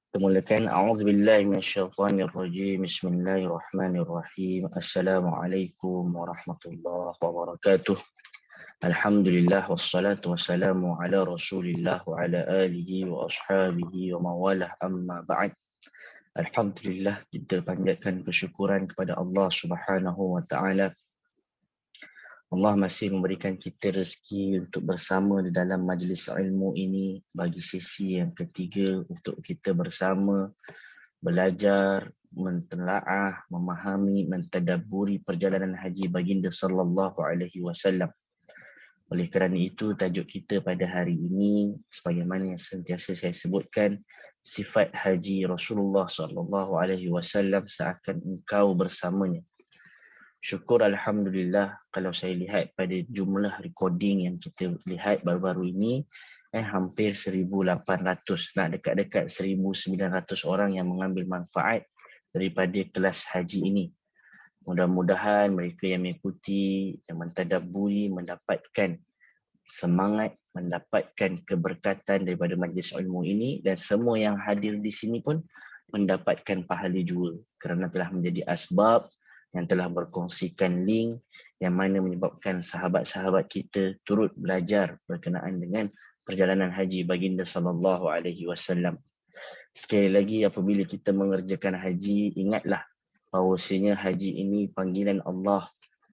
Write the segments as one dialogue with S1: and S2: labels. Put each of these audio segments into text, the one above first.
S1: Kita mulakan. A'udzubillahi minasyaitonirrajim. Bismillahirrahmanirrahim. Assalamualaikum warahmatullahi wabarakatuh. Alhamdulillah wassalatu wassalamu ala Rasulillah wa ala alihi wa ashabihi wa mawalah, amma ba'd. Alhamdulillah, kita panjatkan kesyukuran kepada Allah Subhanahu wa taala. Allah masih memberikan kita rezeki untuk bersama di dalam majlis ilmu ini bagi sesi yang ketiga untuk kita bersama belajar, mentelaah, memahami, mentadabburi perjalanan haji baginda sallallahu alaihi wasallam. Oleh kerana itu, tajuk kita pada hari ini, sebagaimana yang sentiasa saya sebutkan, sifat haji Rasulullah sallallahu alaihi wasallam seakan engkau bersamanya. Syukur Alhamdulillah, kalau saya lihat pada jumlah recording yang kita lihat baru-baru ini, hampir 1,800, nak dekat-dekat 1,900 orang yang mengambil manfaat daripada kelas haji ini. Mudah-mudahan mereka yang mengikuti, yang mentadabburi, mendapatkan semangat, mendapatkan keberkatan daripada majlis ilmu ini, dan semua yang hadir di sini pun mendapatkan pahala juga kerana telah menjadi asbab yang telah berkongsikan link yang mana menyebabkan sahabat-sahabat kita turut belajar berkenaan dengan perjalanan haji baginda sallallahu alaihi wasallam. Sekali lagi, apabila kita mengerjakan haji, ingatlah bahawasanya haji ini panggilan Allah.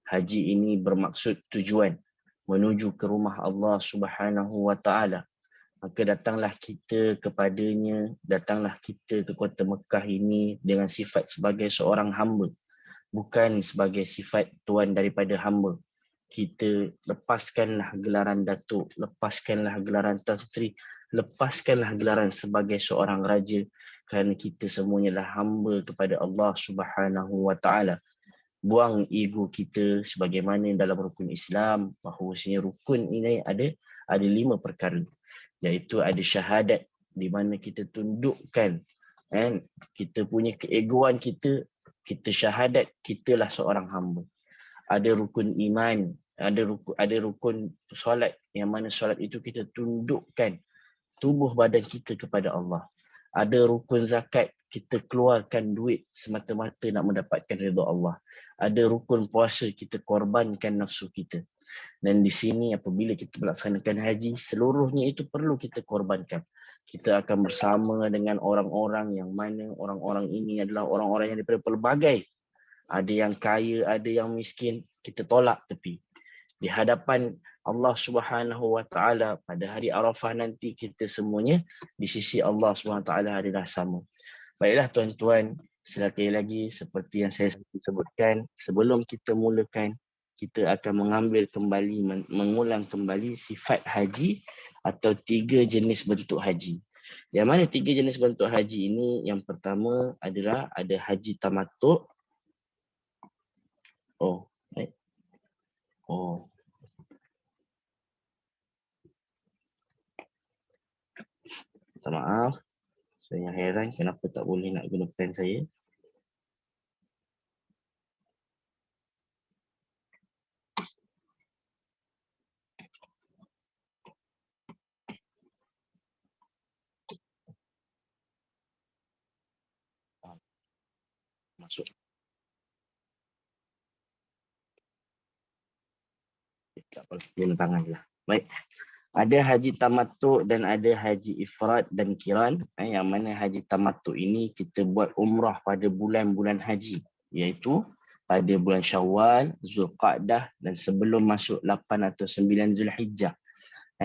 S1: Haji ini bermaksud tujuan menuju ke rumah Allah Subhanahu wa taala. Maka datanglah kita kepadanya, datanglah kita ke kota Mekah ini dengan sifat sebagai seorang hamba, bukan sebagai sifat tuan daripada hamba. Kita lepaskanlah gelaran datuk, lepaskanlah gelaran Tan Sri, lepaskanlah gelaran sebagai seorang raja, kerana kita semuanya lah hamba kepada Allah Subhanahu wa taala. Buang ego kita sebagaimana dalam rukun Islam, bahawasanya rukun ini ada 5 perkara, iaitu ada syahadat, di mana kita tundukkan kita punya keegoan kita syahadat kitalah seorang hamba. Ada rukun iman, ada rukun solat, yang mana solat itu kita tundukkan tubuh badan kita kepada Allah. Ada rukun zakat, kita keluarkan duit semata-mata nak mendapatkan redha Allah. Ada rukun puasa, kita korbankan nafsu kita. Dan di sini apabila kita melaksanakan haji, seluruhnya itu perlu kita korbankan. Kita akan bersama dengan orang-orang yang mana orang-orang ini adalah orang-orang yang daripada pelbagai. Ada yang kaya, ada yang miskin, kita tolak tepi. Di hadapan Allah Subhanahu wa taala pada hari Arafah nanti, kita semuanya di sisi Allah Subhanahu wa taala adalah sama. Baiklah tuan-tuan, sekali lagi seperti yang saya sebutkan, sebelum kita mulakan, kita akan mengulang kembali sifat haji atau 3 jenis bentuk haji. Yang mana 3 jenis bentuk haji ini? Yang pertama adalah ada haji tamattu'. Minta maaf, saya heran kenapa tak boleh nak guna pen saya. Masuk. Tak apa, guna tangan je lah. Baik. Ada haji tamattu' dan ada haji ifrad dan kiran. Yang mana haji tamattu' ini kita buat umrah pada bulan-bulan haji, iaitu pada bulan Syawal, Zulqa'dah dan sebelum masuk 8 atau 9 Zulhijjah.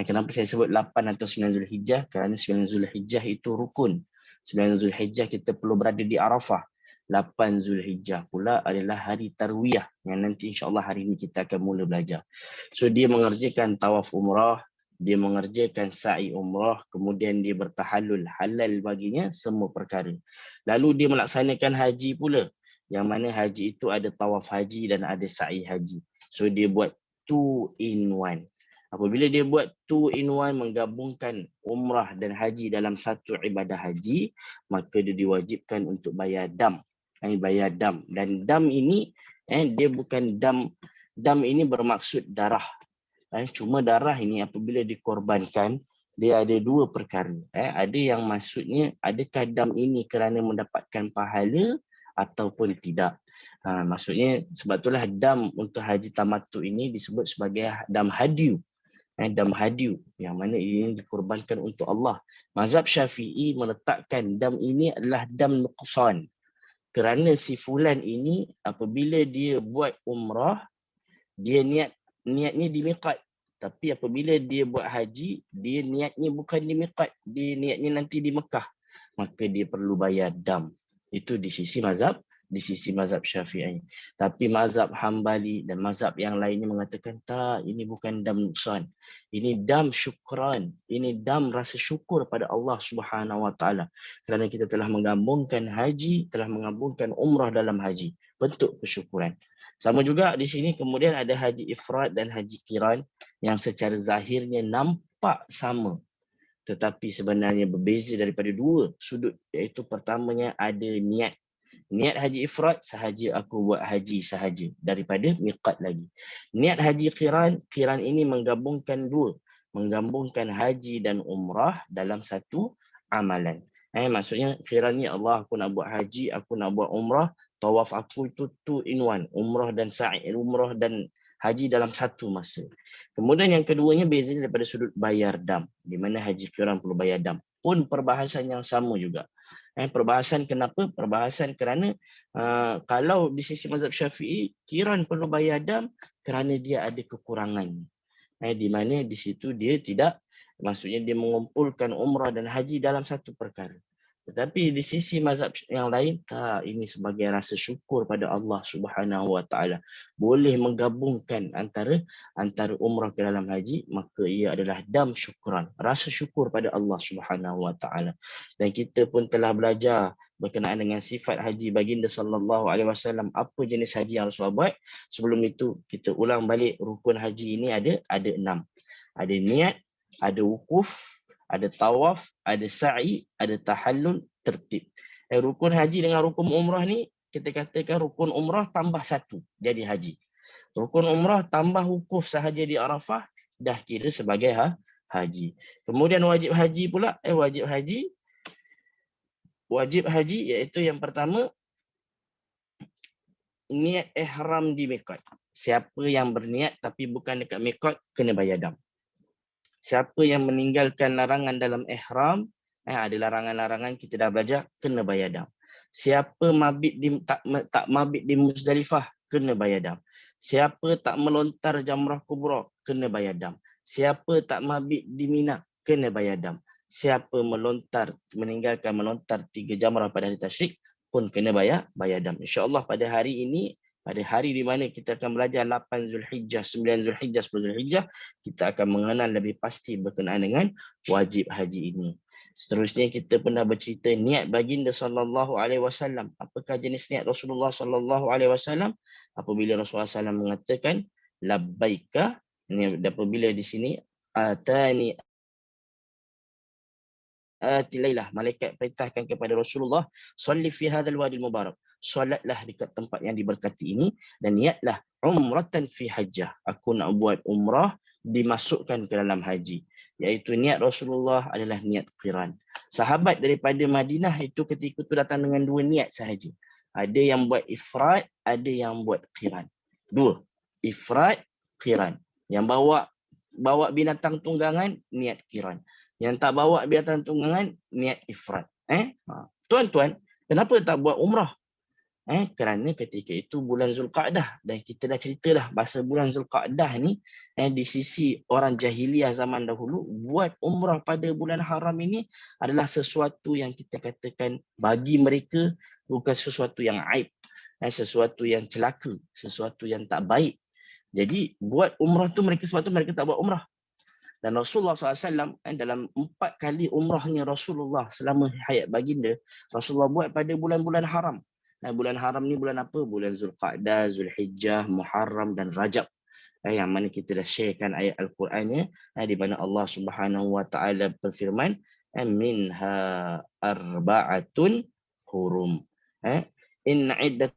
S1: Kenapa saya sebut 8 atau 9 Zulhijjah? Kerana 9 Zulhijjah itu rukun. 9 Zulhijjah kita perlu berada di Arafah. 8 Zulhijjah pula adalah hari tarwiyah, yang nanti insyaAllah hari ini kita akan mula belajar. So dia mengerjakan tawaf umrah, dia mengerjakan sa'i umrah, kemudian dia bertahallul, halal baginya semua perkara. Lalu dia melaksanakan haji pula, yang mana haji itu ada tawaf haji dan ada sa'i haji. So dia buat 2 in 1. Apabila dia buat 2 in 1, menggabungkan umrah dan haji dalam satu ibadah haji, maka dia diwajibkan untuk bayar dam. Bayar dam. Dan dam ini, dia bukan dam ini bermaksud darah. Cuma darah ini apabila dikorbankan, dia ada dua perkara. Ada yang maksudnya adakah dam ini kerana mendapatkan pahala ataupun tidak. Maksudnya sebab itulah dam untuk haji tamattu ini disebut sebagai dam hadiu. Dam hadiu yang mana ini dikorbankan untuk Allah. Mazhab Syafi'i meletakkan dam ini adalah dam nuqsan. Kerana si fulan ini apabila dia buat umrah, dia niatnya di miqat. Tapi apabila dia buat haji, dia niatnya bukan di miqat, dia niatnya nanti di Mekah. Maka dia perlu bayar dam. Itu di sisi mazhab Syafi'i. Tapi mazhab Hambali dan mazhab yang lainnya mengatakan tak, ini bukan dam nuksan. Ini dam syukran. Ini dam rasa syukur pada Allah Subhanahu Wa Taala. Kerana kita telah menggabungkan haji, telah menggabungkan umrah dalam haji. Bentuk kesyukuran. Sama juga di sini kemudian ada haji ifrad dan haji qiran yang secara zahirnya nampak sama. Tetapi sebenarnya berbeza daripada dua sudut. Iaitu pertamanya ada niat. Niat haji ifrad sahaja aku buat haji sahaja daripada miqat lagi. Niat haji qiran ini menggabungkan dua. Menggabungkan haji dan umrah dalam satu amalan. Maksudnya qiran ni Allah aku nak buat haji, aku nak buat umrah. Tawaf aku itu 2 in 1. Umrah dan sa'i, umrah dan haji dalam satu masa. Kemudian yang keduanya bezanya daripada sudut bayar dam. Di mana haji qiran perlu bayar dam. Pun perbahasan yang sama juga. Perbahasan kenapa? Perbahasan kerana kalau di sisi mazhab Syafi'i, qiran perlu bayar dam kerana dia ada kekurangan. Di mana di situ dia tidak, maksudnya dia mengumpulkan umrah dan haji dalam satu perkara. Tetapi di sisi mazhab yang lain, tak, ini sebagai rasa syukur pada Allah Subhanahu Wa Taala. Boleh menggabungkan antara umrah ke dalam haji, maka ia adalah dam syukran, rasa syukur pada Allah Subhanahu Wa Taala. Dan kita pun telah belajar berkenaan dengan sifat haji baginda sallallahu alaihi wasallam, apa jenis haji yang Rasulullah buat. Sebelum itu kita ulang balik rukun haji ini ada 6. Ada niat, ada wukuf, ada tawaf, ada sa'i, ada tahallul, tertib. Rukun haji dengan rukun umrah ni, kita katakan rukun umrah tambah 1 jadi haji. Rukun umrah tambah wukuf sahaja di Arafah, dah kira sebagai haji. Kemudian wajib haji pula, wajib haji iaitu yang pertama, niat ihram di miqat. Siapa yang berniat tapi bukan dekat miqat, kena bayar dam. Siapa yang meninggalkan larangan dalam ihram, ada larangan-larangan kita dah belajar, kena bayar dam. Siapa tak mabit di Muzdalifah, kena bayar dam. Siapa tak melontar jamrah kubra, kena bayar dam. Siapa tak mabit di Mina, kena bayar dam. Siapa meninggalkan melontar 3 jamrah pada hari tasyrik pun kena bayar dam. InsyaAllah pada hari ini, pada hari di mana kita akan belajar 8 Zulhijjah, 9 Zulhijjah, 10 Zulhijjah, kita akan mengenal lebih pasti berkenaan dengan wajib haji ini. Seterusnya kita pernah bercerita niat baginda sallallahu alaihi wasallam. Apakah jenis niat Rasulullah sallallahu alaihi wasallam? Apabila Rasulullah SAW mengatakan labbaika, ini apabila di sini atani atilailah, malaikat perintahkan kepada Rasulullah, salli fi hadzal wadil mubarak, solatlah dekat tempat yang diberkati ini dan niatlah umratan fi hajjah, aku nak buat umrah dimasukkan ke dalam haji. Iaitu niat Rasulullah adalah niat qiran. Sahabat daripada Madinah itu ketika itu datang dengan 2 niat sahaja. Ada yang buat ifrad, ada yang buat qiran. 2, ifrad, qiran. Yang bawa binatang tunggangan, niat qiran. Yang tak bawa binatang tunggangan, niat ifrad. Tuan-tuan, kenapa tak buat umrah? Kerana ketika itu bulan Zulqa'dah, dan kita dah cerita dah bahasa bulan Zulqa'dah ni, di sisi orang jahiliah zaman dahulu, buat umrah pada bulan haram ini adalah sesuatu yang kita katakan bagi mereka bukan sesuatu yang aib, sesuatu yang celaka, sesuatu yang tak baik. Jadi buat umrah tu sebab tu mereka tak buat umrah. Dan Rasulullah SAW dalam 4 kali umrahnya Rasulullah selama hayat baginda, Rasulullah buat pada bulan-bulan haram. Bulan haram ni bulan apa? Bulan Zulqa'dah, Zulhijjah, Muharram dan Rajab. Yang mana kita dah sharekan ayat Al-Qurannya, di mana Allah Subhanahu Wa Taala berfirman, minha arba'atun hurum. Inna iddat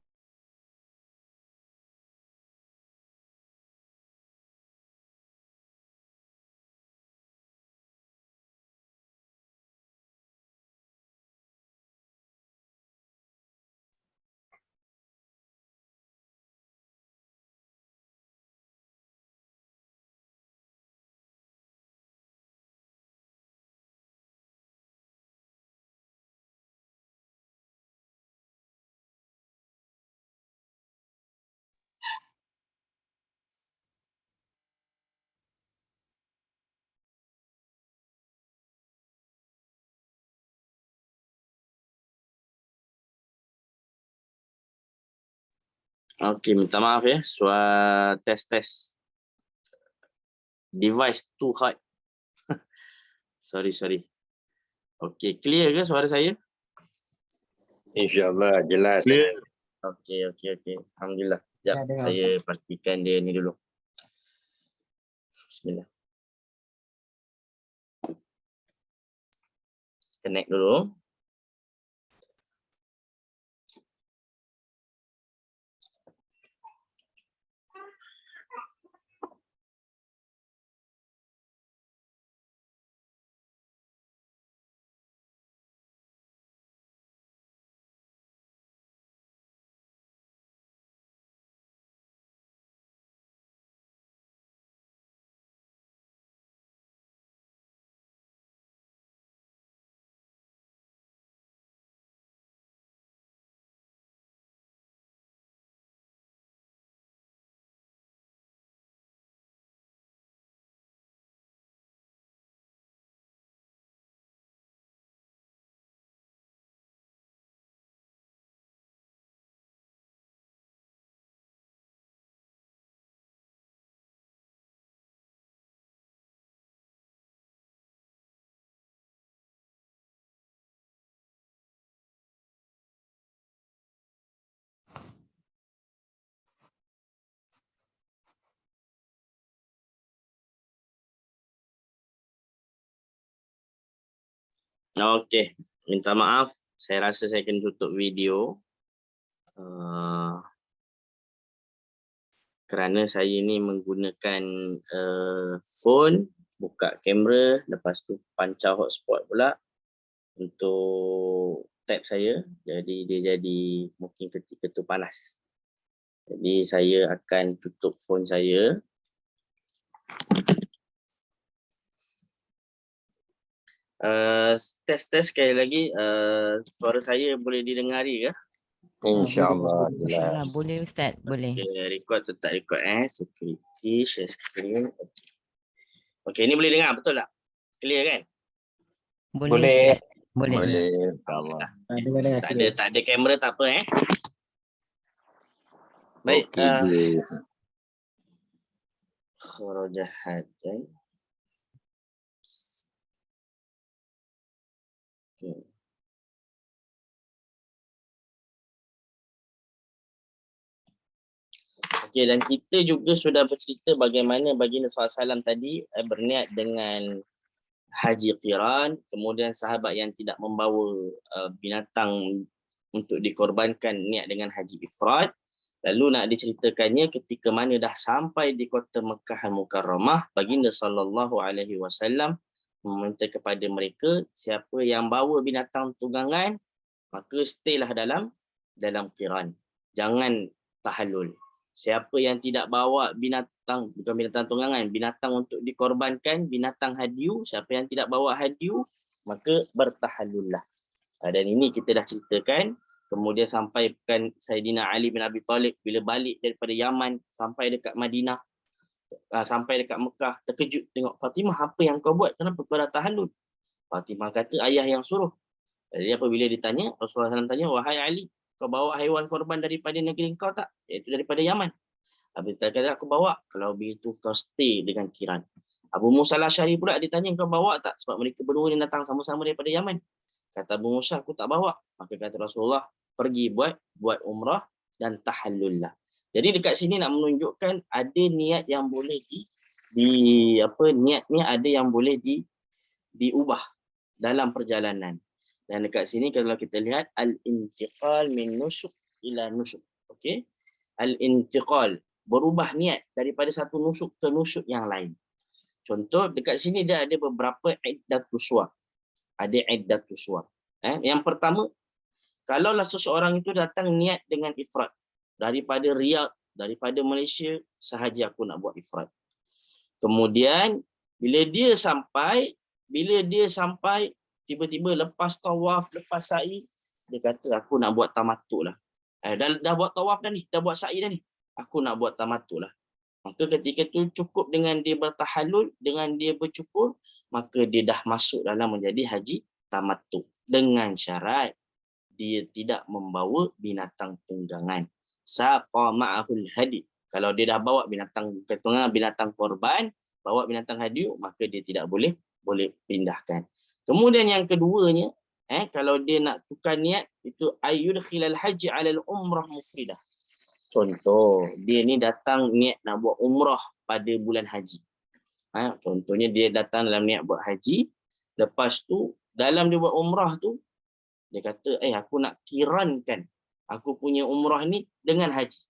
S1: Okey, minta maaf ya. Tes. Device too hot. Sorry. Okey, clear ke suara saya?
S2: InsyaAllah jelas.
S1: Clear. Okey. Alhamdulillah. Sekejap, saya pastikan dia ni dulu. Bismillah. Connect dulu. Okey, minta maaf. Saya rasa saya kena tutup video. Kerana saya ni menggunakan phone, buka kamera, lepas tu pancar hotspot pula untuk tab saya. Jadi dia jadi mungkin ketika tu panas. Jadi saya akan tutup phone saya. Tes sekali lagi, suara saya boleh didengari ke?
S2: InsyaAllah jelas.
S3: Boleh Ustaz, boleh.
S1: Okay, record atau tak record security, share screen. Okay, ni boleh dengar betul tak? Clear kan?
S3: Boleh. Ustaz. Boleh.
S2: InsyaAllah.
S1: Tak ada kamera tak apa Baik.
S2: Okey.
S1: Kharaja hajan. Okey, dan kita juga sudah bercerita bagaimana baginda SAW tadi berniat dengan haji qiran, kemudian sahabat yang tidak membawa binatang untuk dikorbankan niat dengan haji ifrad. Lalu nak diceritakannya ketika mana dah sampai di kota Mekah Al-Mukarramah, baginda SAW meminta kepada mereka siapa yang bawa binatang tunggangan maka staylah dalam qiran. Jangan tahallul. Siapa yang tidak bawa binatang, bukan binatang tunggangan, binatang untuk dikorbankan, binatang hadiu, siapa yang tidak bawa hadiu, maka bertahallullah. Dan ini kita dah ceritakan. Kemudian sampaikan Saidina Ali bin Abi Talib bila balik daripada Yaman sampai dekat Madinah, sampai dekat Mekah, terkejut tengok Fatimah, apa yang kau buat? Kenapa kau dah tahallul? Fatimah kata ayah yang suruh. Jadi apabila ditanya, Rasulullah SAW tanya, wahai Ali, kau bawa haiwan korban daripada negeri kau tak? Iaitu daripada Yaman. Habis kata aku bawa. Kalau begitu kau stay dengan qiran. Abu Musa al-Asy'ari pula ditanya kau bawa tak? Sebab mereka berdua ni datang sama-sama daripada Yaman. Kata Abu Musa, aku tak bawa. Maka kata Rasulullah, pergi buat umrah dan tahallullah. Jadi dekat sini nak menunjukkan ada niat yang boleh niat ada yang boleh diubah dalam perjalanan. Dan dekat sini kalau kita lihat al-intiqal min nusuk ila nusuk. Okey? Al-intiqal, berubah niat daripada satu nusuk ke nusuk yang lain. Contoh dekat sini dia ada beberapa iddatus suwar. Ada iddatus suwar. Yang pertama, kalaulah seseorang itu datang niat dengan ifrad daripada Riyadh, daripada Malaysia, sahaja aku nak buat ifrad. Kemudian bila dia sampai tiba-tiba lepas tawaf, lepas sa'i, dia kata aku nak buat tamattu lah. Dah buat tawaf dah ni, dah buat sa'i dah ni. Aku nak buat tamattu lah. Maka ketika tu cukup dengan dia bertahallul, dengan dia bercukur, maka dia dah masuk dalam menjadi haji tamattu. Dengan syarat dia tidak membawa binatang tunggangan. saqa ma'ahul hadi. Kalau dia dah bawa binatang korban, bawa binatang hadiu, maka dia tidak boleh pindahkan. Kemudian yang keduanya, kalau dia nak tukar niat, itu ayyudkhilal haji 'alal umrah mufridah. Contoh, dia ni datang niat nak buat umrah pada bulan haji. Contohnya dia datang dalam niat buat haji, lepas tu dalam dia buat umrah tu, dia kata, aku nak kirankan aku punya umrah ni dengan haji.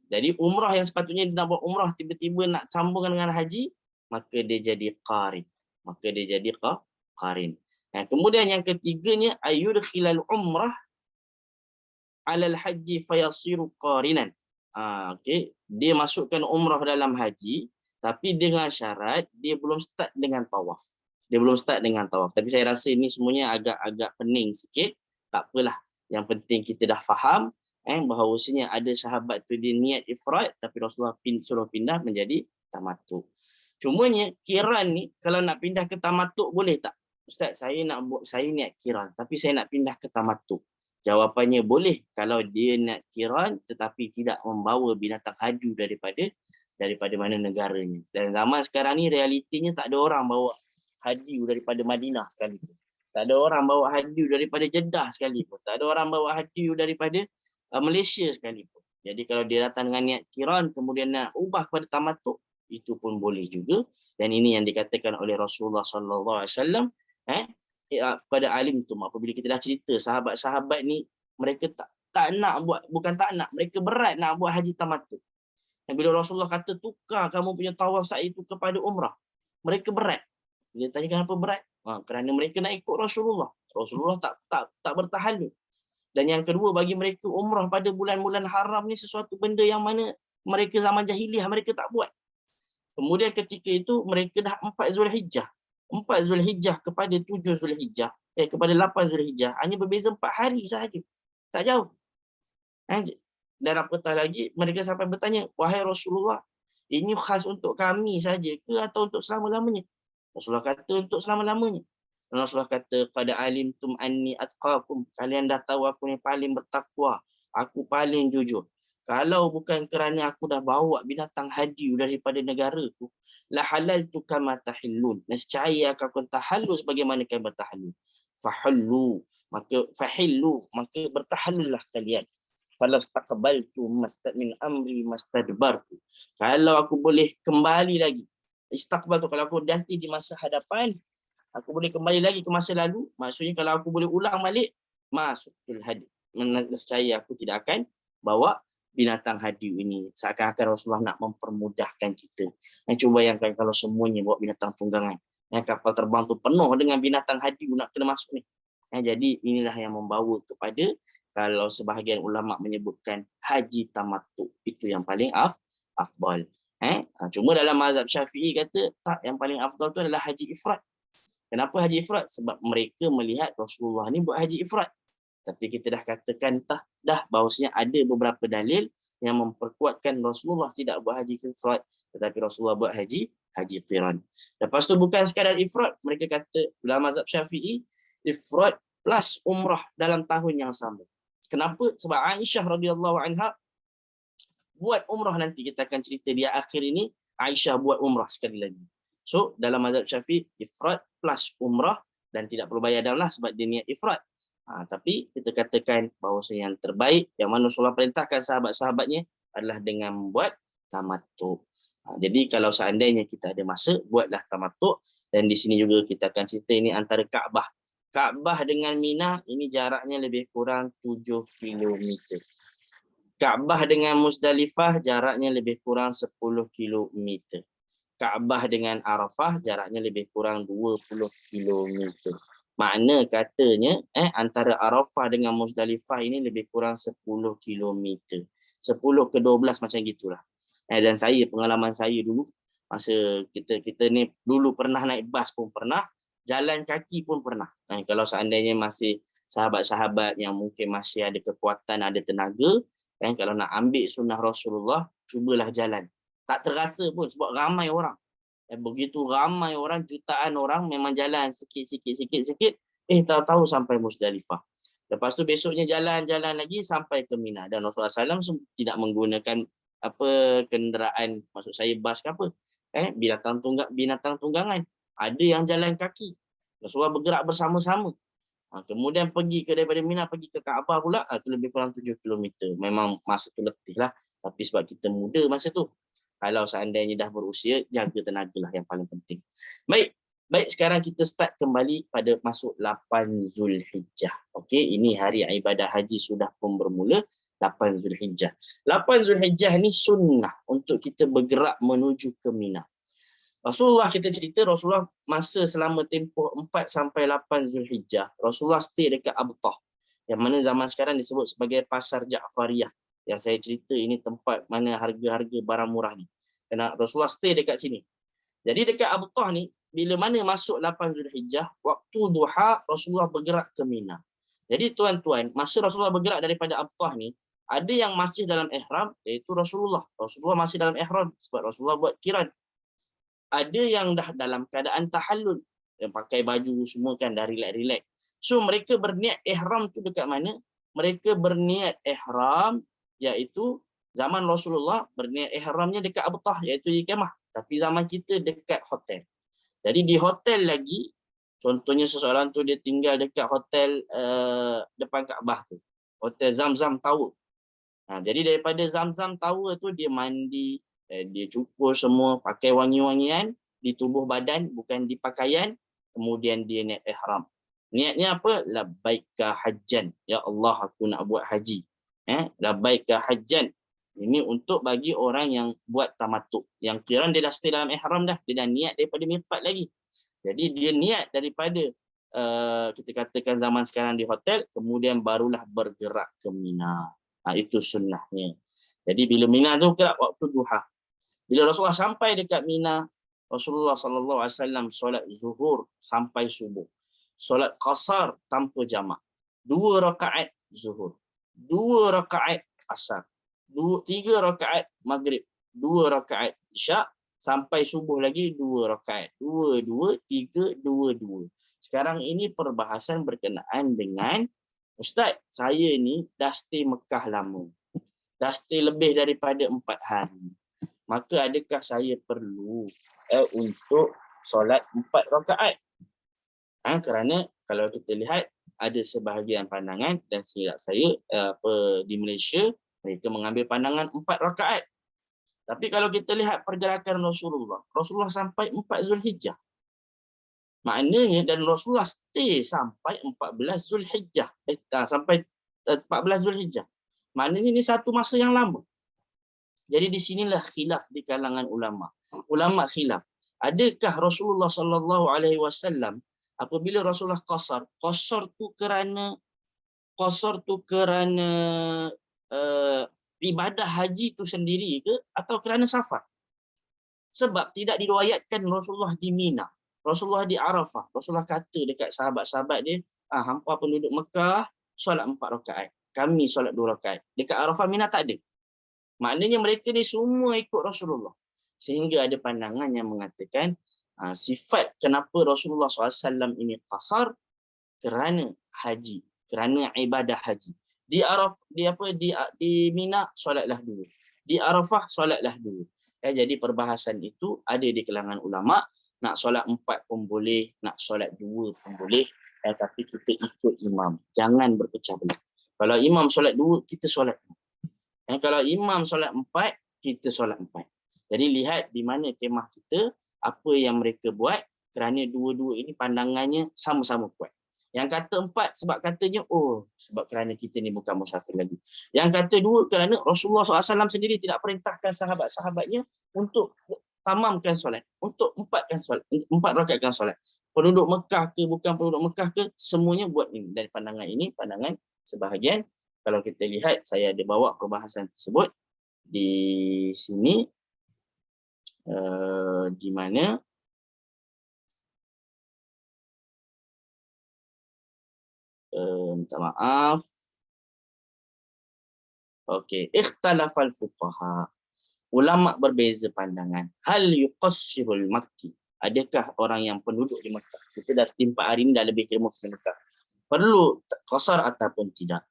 S1: Jadi umrah yang sepatutnya dia nak buat umrah tiba-tiba nak sambungkan dengan haji, maka dia jadi qarin. Kemudian yang ketiganya ayyudkhilal umrah 'alal haji fayasiru qarinan. Okey, dia masukkan umrah dalam haji tapi dengan syarat dia belum start dengan tawaf. Tapi saya rasa ini semuanya agak pening sikit. Tak apalah. Yang penting kita dah faham bahawasanya ada sahabat tu dia niat ifrad tapi Rasulullah suruh pindah menjadi tamattu. Cumanya kiran ni kalau nak pindah ke tamattu boleh tak? Ustaz, saya niat kiran tapi saya nak pindah ke tamattu. Jawapannya boleh kalau dia nak kiran tetapi tidak membawa binatang haju daripada mana negaranya. Dan zaman sekarang ni realitinya tak ada orang bawa hadiu daripada Madinah sekalipun. Tak ada orang bawa hadiu daripada Jeddah sekalipun. Tak ada orang bawa hadiu daripada Malaysia sekalipun. Jadi kalau dia datang dengan niat kiran kemudian nak ubah kepada tamattu, itu pun boleh juga. Dan ini yang dikatakan oleh Rasulullah sallallahu alaihi wasallam kepada alim tu, apabila kita dah cerita sahabat-sahabat ni mereka tak nak buat, bukan tak nak, mereka berat nak buat haji tamattu. Dan bila Rasulullah kata tukar kamu punya tawaf sa'i itu kepada umrah, mereka berat. Dia tanya kenapa berat? Kerana mereka nak ikut Rasulullah. Rasulullah tak bertahalul. Dan yang kedua, bagi mereka umrah pada bulan-bulan haram ni sesuatu benda yang mana mereka zaman jahiliah mereka tak buat. Kemudian ketika itu mereka dah 4 Zulhijjah. 4 Zulhijjah kepada 7 Zulhijjah, kepada 8 Zulhijjah, hanya berbeza 4 hari sahaja. Tak jauh. Dan apatah lagi, mereka sampai bertanya, wahai Rasulullah, ini khas untuk kami saja ke atau untuk selama-lamanya? Rasulullah kata untuk selama-lamanya. Dan Rasulullah kata, pada alimtum anni atqakum, kalian dah tahu aku ni paling bertakwa, aku paling jujur. Kalau bukan kerana aku dah bawa binatang hadiu daripada negaraku, la halaltu kama tahillun. Nescaya akan tahallul sebagaimana kalian bertahallul. Fahillu, maka bertahallullah kalian. Falastaqbaltu min amri mastadbartu. Kalau aku boleh kembali lagi, istaqbal tu kalau aku nanti di masa hadapan, aku boleh kembali lagi ke masa lalu, maksudnya kalau aku boleh ulang balik, masukul hadi. Nescaya aku tidak akan bawa binatang hadiu ini. Seakan-akan Rasulullah nak mempermudahkan kita. Cuba bayangkan kalau semuanya bawa binatang tunggangan. Kapal terbang tu penuh dengan binatang hadiu nak kena masuk ni. Jadi inilah yang membawa kepada, kalau sebahagian ulama menyebutkan haji tamattu, itu yang paling afdal. Cuma dalam mazhab Syafi'i kata tak, yang paling afdal tu adalah haji ifrad. Kenapa haji ifrad? Sebab mereka melihat Rasulullah ni buat haji ifrad. Tapi kita dah katakan dah bahawasanya ada beberapa dalil yang memperkuatkan Rasulullah tidak buat haji ifrad, tetapi Rasulullah buat haji qiran. Lepas tu bukan sekadar ifrad, mereka kata dalam mazhab Syafi'i ifrad plus umrah dalam tahun yang sama. Kenapa? Sebab Aisyah radhiyallahu anha buat umrah, nanti kita akan cerita dia akhir ini Aisyah buat umrah sekali lagi. So dalam mazhab Syafi'i ifrad plus umrah, dan tidak perlu bayar dam lah sebab dia niat ifrad. Tapi kita katakan bahawa yang terbaik yang mana Rasulullah perintahkan sahabat-sahabatnya adalah dengan membuat tamattu. Jadi kalau seandainya kita ada masa, buatlah tamattu. Dan di sini juga kita akan cerita ini antara Kaabah. Kaabah dengan Mina ini jaraknya lebih kurang 7 km. Kaabah dengan Muzdalifah jaraknya lebih kurang 10 km. Kaabah dengan Arafah jaraknya lebih kurang 20 km. Makna katanya antara Arafah dengan Muzdalifah ini lebih kurang 10 km. 10 ke 12 macam gitulah. Dan saya, pengalaman saya dulu, masa kita ni dulu pernah naik bas pun pernah, jalan kaki pun pernah. Kalau seandainya masih sahabat-sahabat yang mungkin masih ada kekuatan, ada tenaga, kalau nak ambil sunnah Rasulullah, cubalah jalan. Tak terasa pun sebab ramai orang. Begitu ramai orang, jutaan orang, memang jalan sikit, tahu-tahu sampai Muzdalifah.
S4: Lepas tu besoknya jalan-jalan lagi sampai ke Mina. Dan Rasulullah SAW tidak menggunakan kenderaan, maksud saya bas ke apa, binatang tunggangan. Ada yang jalan kaki. Rasulullah bergerak bersama-sama. Kemudian daripada Mina pergi ke Kaabah pula, itu lebih kurang 7 km. Memang masa tu letih lah. Tapi sebab kita muda masa tu. Kalau seandainya dah berusia, jaga tenaga lah yang paling penting. Baik, sekarang kita start kembali pada masuk 8 Zulhijjah. Okey, ini hari ibadah haji sudah pun bermula, 8 Zulhijjah. 8 Zulhijjah ni sunnah untuk kita bergerak menuju ke Mina. Rasulullah, kita cerita Rasulullah masa selama tempoh 4 sampai 8 Zulhijjah, Rasulullah stay dekat Abtah, yang mana zaman sekarang disebut sebagai Pasar Ja'fariyah. Yang saya cerita ini tempat mana harga-harga barang murah ni. Kerana Rasulullah stay dekat sini. Jadi dekat Abtah ni, bila mana masuk 8 Zulhijjah, waktu duha Rasulullah bergerak ke Mina. Jadi tuan-tuan, masa Rasulullah bergerak daripada Abtah ni, ada yang masih dalam ihram, iaitu Rasulullah. Rasulullah masih dalam ihram sebab Rasulullah buat qiran. Ada yang dah dalam keadaan tahallul, yang pakai baju semua kan dah relax-relax. So mereka berniat ihram tu dekat mana? Mereka berniat ihram iaitu zaman Rasulullah berniat ihramnya dekat Abtah, iaitu di kemah. Tapi zaman kita dekat hotel. Jadi di hotel lagi, contohnya seseorang tu dia tinggal dekat hotel depan Kaabah tu, Hotel Zamzam Tower. Jadi daripada Zamzam Tower tu dia mandi, dia cukur semua, pakai wangi-wangian di tubuh badan, bukan di pakaian. Kemudian dia niat ihram. Niatnya apa? Labbaika hajjan. Ya Allah, aku nak buat haji. Labbaika hajjan. Ini untuk bagi orang yang buat tamattu. Yang qiran dia dah stay dalam ihram dah. Dia dah niat daripada miqat lagi. Jadi dia niat daripada kita katakan zaman sekarang di hotel, kemudian barulah bergerak ke Mina. Itu sunnahnya. Jadi bila Mina tu gerak waktu duha. Bila Rasulullah sampai dekat Mina, Rasulullah SAW solat zuhur sampai subuh. Solat qasar tanpa jamak. 2 rakaat zuhur. 2 rakaat asar. 3 rakaat maghrib, 2 rakaat isyak, sampai subuh lagi 2 rakaat. 2, 2, 3, 2, 2. Sekarang ini perbahasan berkenaan dengan, Ustaz, saya ni dah stay Mekah lama. Dah stay lebih daripada 4 hari. Maka adakah saya perlu untuk solat 4 rakaat? Kerana kalau kita lihat, ada sebahagian pandangan dan silap saya di Malaysia, mereka mengambil pandangan 4 rakaat. Tapi kalau kita lihat pergerakan Rasulullah sampai 4 Zulhijjah. Maknanya dan Rasulullah stay sampai 14 Zulhijjah. Sampai 14 Zulhijjah. Maknanya ini satu masa yang lama. Jadi di sinilah khilaf di kalangan ulama. Ulama khilaf. Adakah Rasulullah SAW apabila Rasulullah qasar tu kerana ibadah haji itu sendiri ke atau kerana safar? Sebab tidak diriwayatkan Rasulullah di Mina, Rasulullah di Arafah. Rasulullah kata dekat sahabat-sahabat dia, hampa penduduk Mekah solat 4 rakaat, kami solat 2 rakaat. Dekat Arafah, Mina tak ada. Maknanya mereka ni semua ikut Rasulullah. Sehingga ada pandangan yang mengatakan sifat kenapa Rasulullah SAW ini qasar kerana haji, kerana ibadah haji. Di Mina solatlah 2. Di Arafah solatlah 2. Jadi perbahasan itu ada di kalangan ulama. Nak solat 4 pun boleh, nak solat 2 pun boleh. Tapi kita ikut imam. Jangan berpecah belah. Kalau imam solat 2, kita solat 2. Kalau imam solat 4, kita solat 4. Jadi lihat di mana kemah kita, apa yang mereka buat, kerana dua-dua ini pandangannya sama-sama kuat. Yang kata 4 sebab katanya, sebab kerana kita ni bukan musafir lagi. Yang kata 2 kerana Rasulullah SAW sendiri tidak perintahkan sahabat-sahabatnya untuk tamamkan solat, untuk 4 rakaatkan solat. Penduduk Mekah ke bukan penduduk Mekah ke, semuanya buat ini. Dari pandangan ini, pandangan sebahagian. Kalau kita lihat, saya ada bawa perbahasan tersebut di sini, di mana minta maaf. Okey, ikhtalafal fuqaha. Ulama berbeza pandangan. Hal yuqassirul makki. Adakah orang yang penduduk di Mekah, kita dah setimpa hari ini dah lebih 5 di Mekah. perlu qasar ataupun tidak.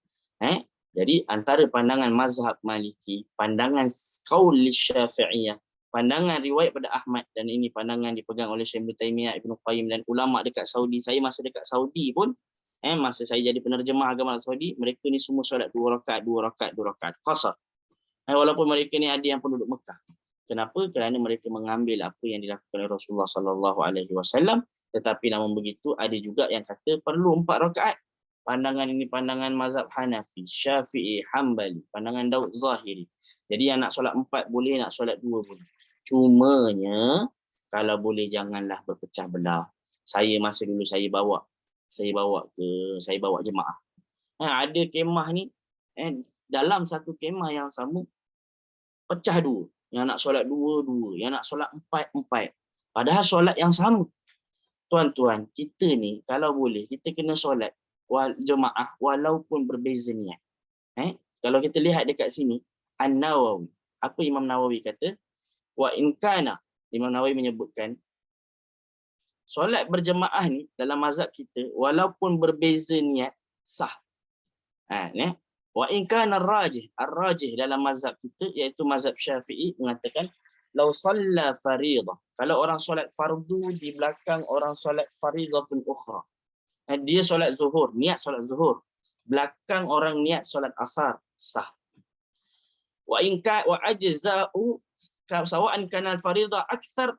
S4: Jadi antara pandangan mazhab Maliki, pandangan qaul Syafi'iyah, pandangan riwayat pada Ahmad, dan ini pandangan dipegang oleh Syekh Ibnu Taimiyah, Ibnu Qayyim dan ulama dekat Saudi. Saya masa dekat Saudi pun, masa saya jadi penerjemah agama Saudi, mereka ni semua solat 2 rakaat, 2 rakaat, 2 rakaat qasar. Walaupun mereka ni ada yang penduduk Mekah. Kenapa? Kerana mereka mengambil apa yang dilakukan oleh Rasulullah sallallahu alaihi wasallam. Tetapi namun begitu ada juga yang kata perlu 4 rakaat. Pandangan ini pandangan mazhab Hanafi, Syafi'i, Hambali, pandangan Daud Zahiri. Jadi yang nak solat 4 boleh, nak solat 2 boleh. Cumanya kalau boleh janganlah berpecah belah. Saya masa dulu saya bawa jemaah. Ada kemah ni dalam satu kemah yang sama pecah 2. Yang nak solat 2, yang nak solat 4. Padahal solat yang sama. Tuan-tuan, kita ni kalau boleh kita kena solat jemaah walaupun berbeza niat. Kalau kita lihat dekat sini An-Nawawi, apa Imam Nawawi kata? Wa in kana, Imam Nawawi menyebutkan solat berjemaah ni dalam mazhab kita walaupun berbeza niat sah. Wa in kana ar-rajih dalam mazhab kita iaitu mazhab Syafi'i mengatakan law shalla fariḍah, kalau orang solat fardu di belakang orang solat fariḍatun ukhra. Dia solat zuhur, niat solat zuhur, belakang orang niat solat asar, sah. Wa ajza'u sawa'an kana al-fariḍah akthar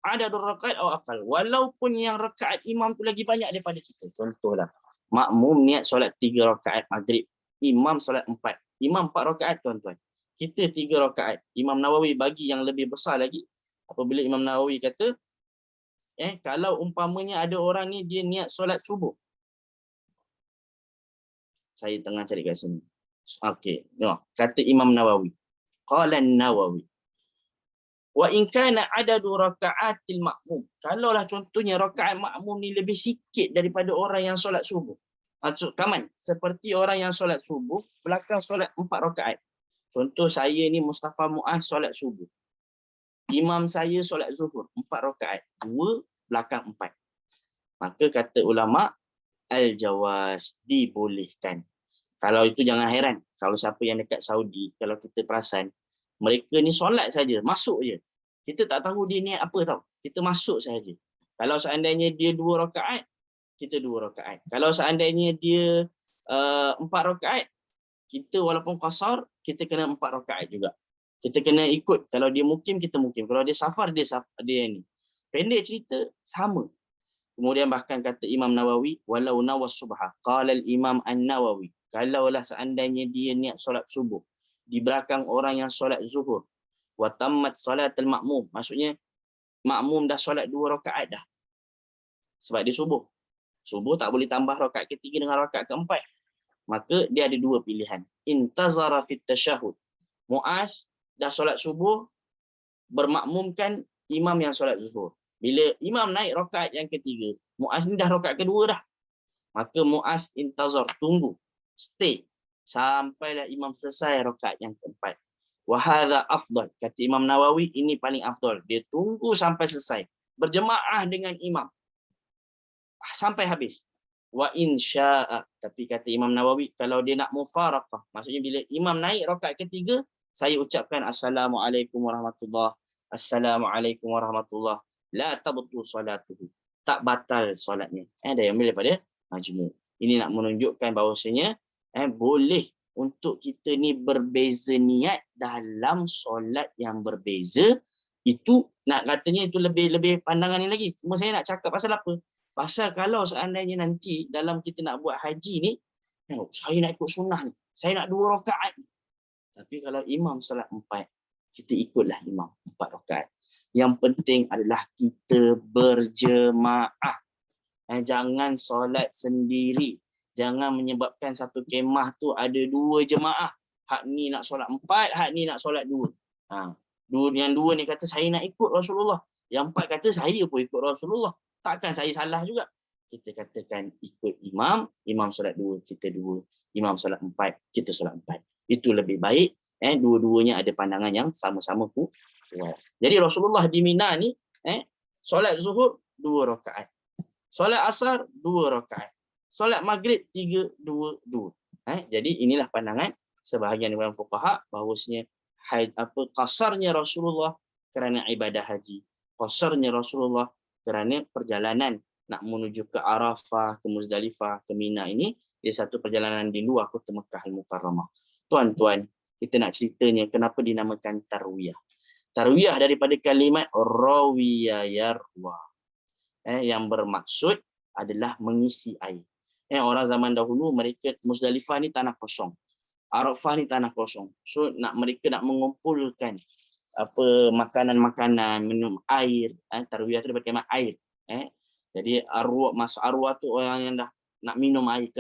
S4: adadur rakaat atau aqal, walaupun yang rakaat imam tu lagi banyak daripada kita. Contohlah, makmum niat solat 3 rakaat maghrib, imam solat 4. Imam 4 rakaat tuan-tuan. Kita 3 rakaat. Imam Nawawi bagi yang lebih besar lagi. Apabila Imam Nawawi kata kalau umpamanya ada orang ni dia niat solat subuh. Saya tengah cari kat sini. Okey, tengok. Kata Imam Nawawi. Qala An-Nawawi. Wa in kana adadu raka'atil makmum. Kalaulah contohnya rakaat makmum ni lebih sikit daripada orang yang solat subuh. Kaman, seperti orang yang solat subuh, belakang solat 4 rakaat. Contoh saya ni Mustafa Muaz solat subuh. Imam saya solat zuhur 4 rakaat. 2 belakang 4. Maka kata ulama al-jawaz, dibolehkan. Kalau itu jangan heran. Kalau siapa yang dekat Saudi, kalau kita perasan, mereka ni solat saja, masuk je. Kita tak tahu dia niat apa tau. Kita masuk saja. Kalau seandainya dia 2 rakaat, kita 2 rakaat. Kalau seandainya dia 4 rakaat, kita walaupun qasar, kita kena 4 rakaat juga. Kita kena ikut. Kalau dia mukim, kita mukim. Kalau dia safar, dia ni. Pendek cerita, sama. Kemudian bahkan kata Imam Nawawi, walau nawas subha, qala al-Imam An-Nawawi, kalaulah seandainya dia niat solat subuh di belakang orang yang solat zuhur, wa tammat salatul makmum, maksudnya makmum dah solat 2 rakaat dah. Sebab dia subuh. Subuh tak boleh tambah rakaat ketiga dengan rakaat keempat. Maka dia ada 2 pilihan. Intazara fit tasyahud. Muaz dah solat subuh, bermakmumkan imam yang solat zuhur. Bila imam naik rakaat yang ketiga, Muaz ni dah rakaat kedua dah. Maka Muaz intazar, tunggu, stay sampailah imam selesai rakaat yang keempat. Wa hadza afdal, kata Imam Nawawi, ini paling afdal. Dia tunggu sampai selesai, berjemaah dengan imam sampai habis. Wa in syaa, tapi kata Imam Nawawi, kalau dia nak mufaraqah, maksudnya bila imam naik rakaat ketiga, saya ucapkan assalamualaikum warahmatullahi, assalamualaikum warahmatullahi, la tabtu salatuhu, tak batal solatnya. Ada yang ambil daripada majmu'. Ini nak menunjukkan bahawasanya boleh untuk kita ni berbeza niat dalam solat yang berbeza. Itu nak katanya itu lebih pandangan ni lagi. Cuma saya nak cakap pasal apa? Pasal kalau seandainya nanti dalam kita nak buat haji ni, saya nak ikut sunnah ni, saya nak 2 rakaat. Tapi kalau imam solat 4, kita ikutlah imam 4 rakaat. Yang penting adalah kita berjemaah. Jangan solat sendiri. Jangan menyebabkan satu kemah tu ada 2 jemaah. Hak ni nak solat 4, hak ni nak solat 2. Yang 2 ni kata saya nak ikut Rasulullah. Yang 4 kata saya pun ikut Rasulullah. Takkan saya salah juga. Kita katakan ikut imam, imam solat 2, kita 2. Imam solat 4, kita solat 4. Itu lebih baik. Dua-duanya ada pandangan yang sama-sama kuat. Jadi Rasulullah di Mina ni solat zuhur 2 rakaat. Solat asar 2 rakaat. solat maghrib 3-2-2. Jadi inilah pandangan sebahagian ulama fuqaha bahawasanya qasarnya Rasulullah kerana ibadah haji. Qasarnya Rasulullah kerana perjalanan nak menuju ke Arafah, ke Muzdalifah, ke Mina ini dia satu perjalanan di luar kota Mekah Al-Mukarramah. Tuan-tuan, kita nak ceritanya kenapa dinamakan tarwiyah. Tarwiyah daripada kalimat rawiya yarwa. Yang bermaksud adalah mengisi air. Orang zaman dahulu mereka Muzdalifah ni tanah kosong. Arafah ni tanah kosong. So mereka nak mengumpulkan makanan-makanan, minum air. Tarwiyah tu daripada kalimat air. Jadi masuk arwah tu orang yang dah nak minum air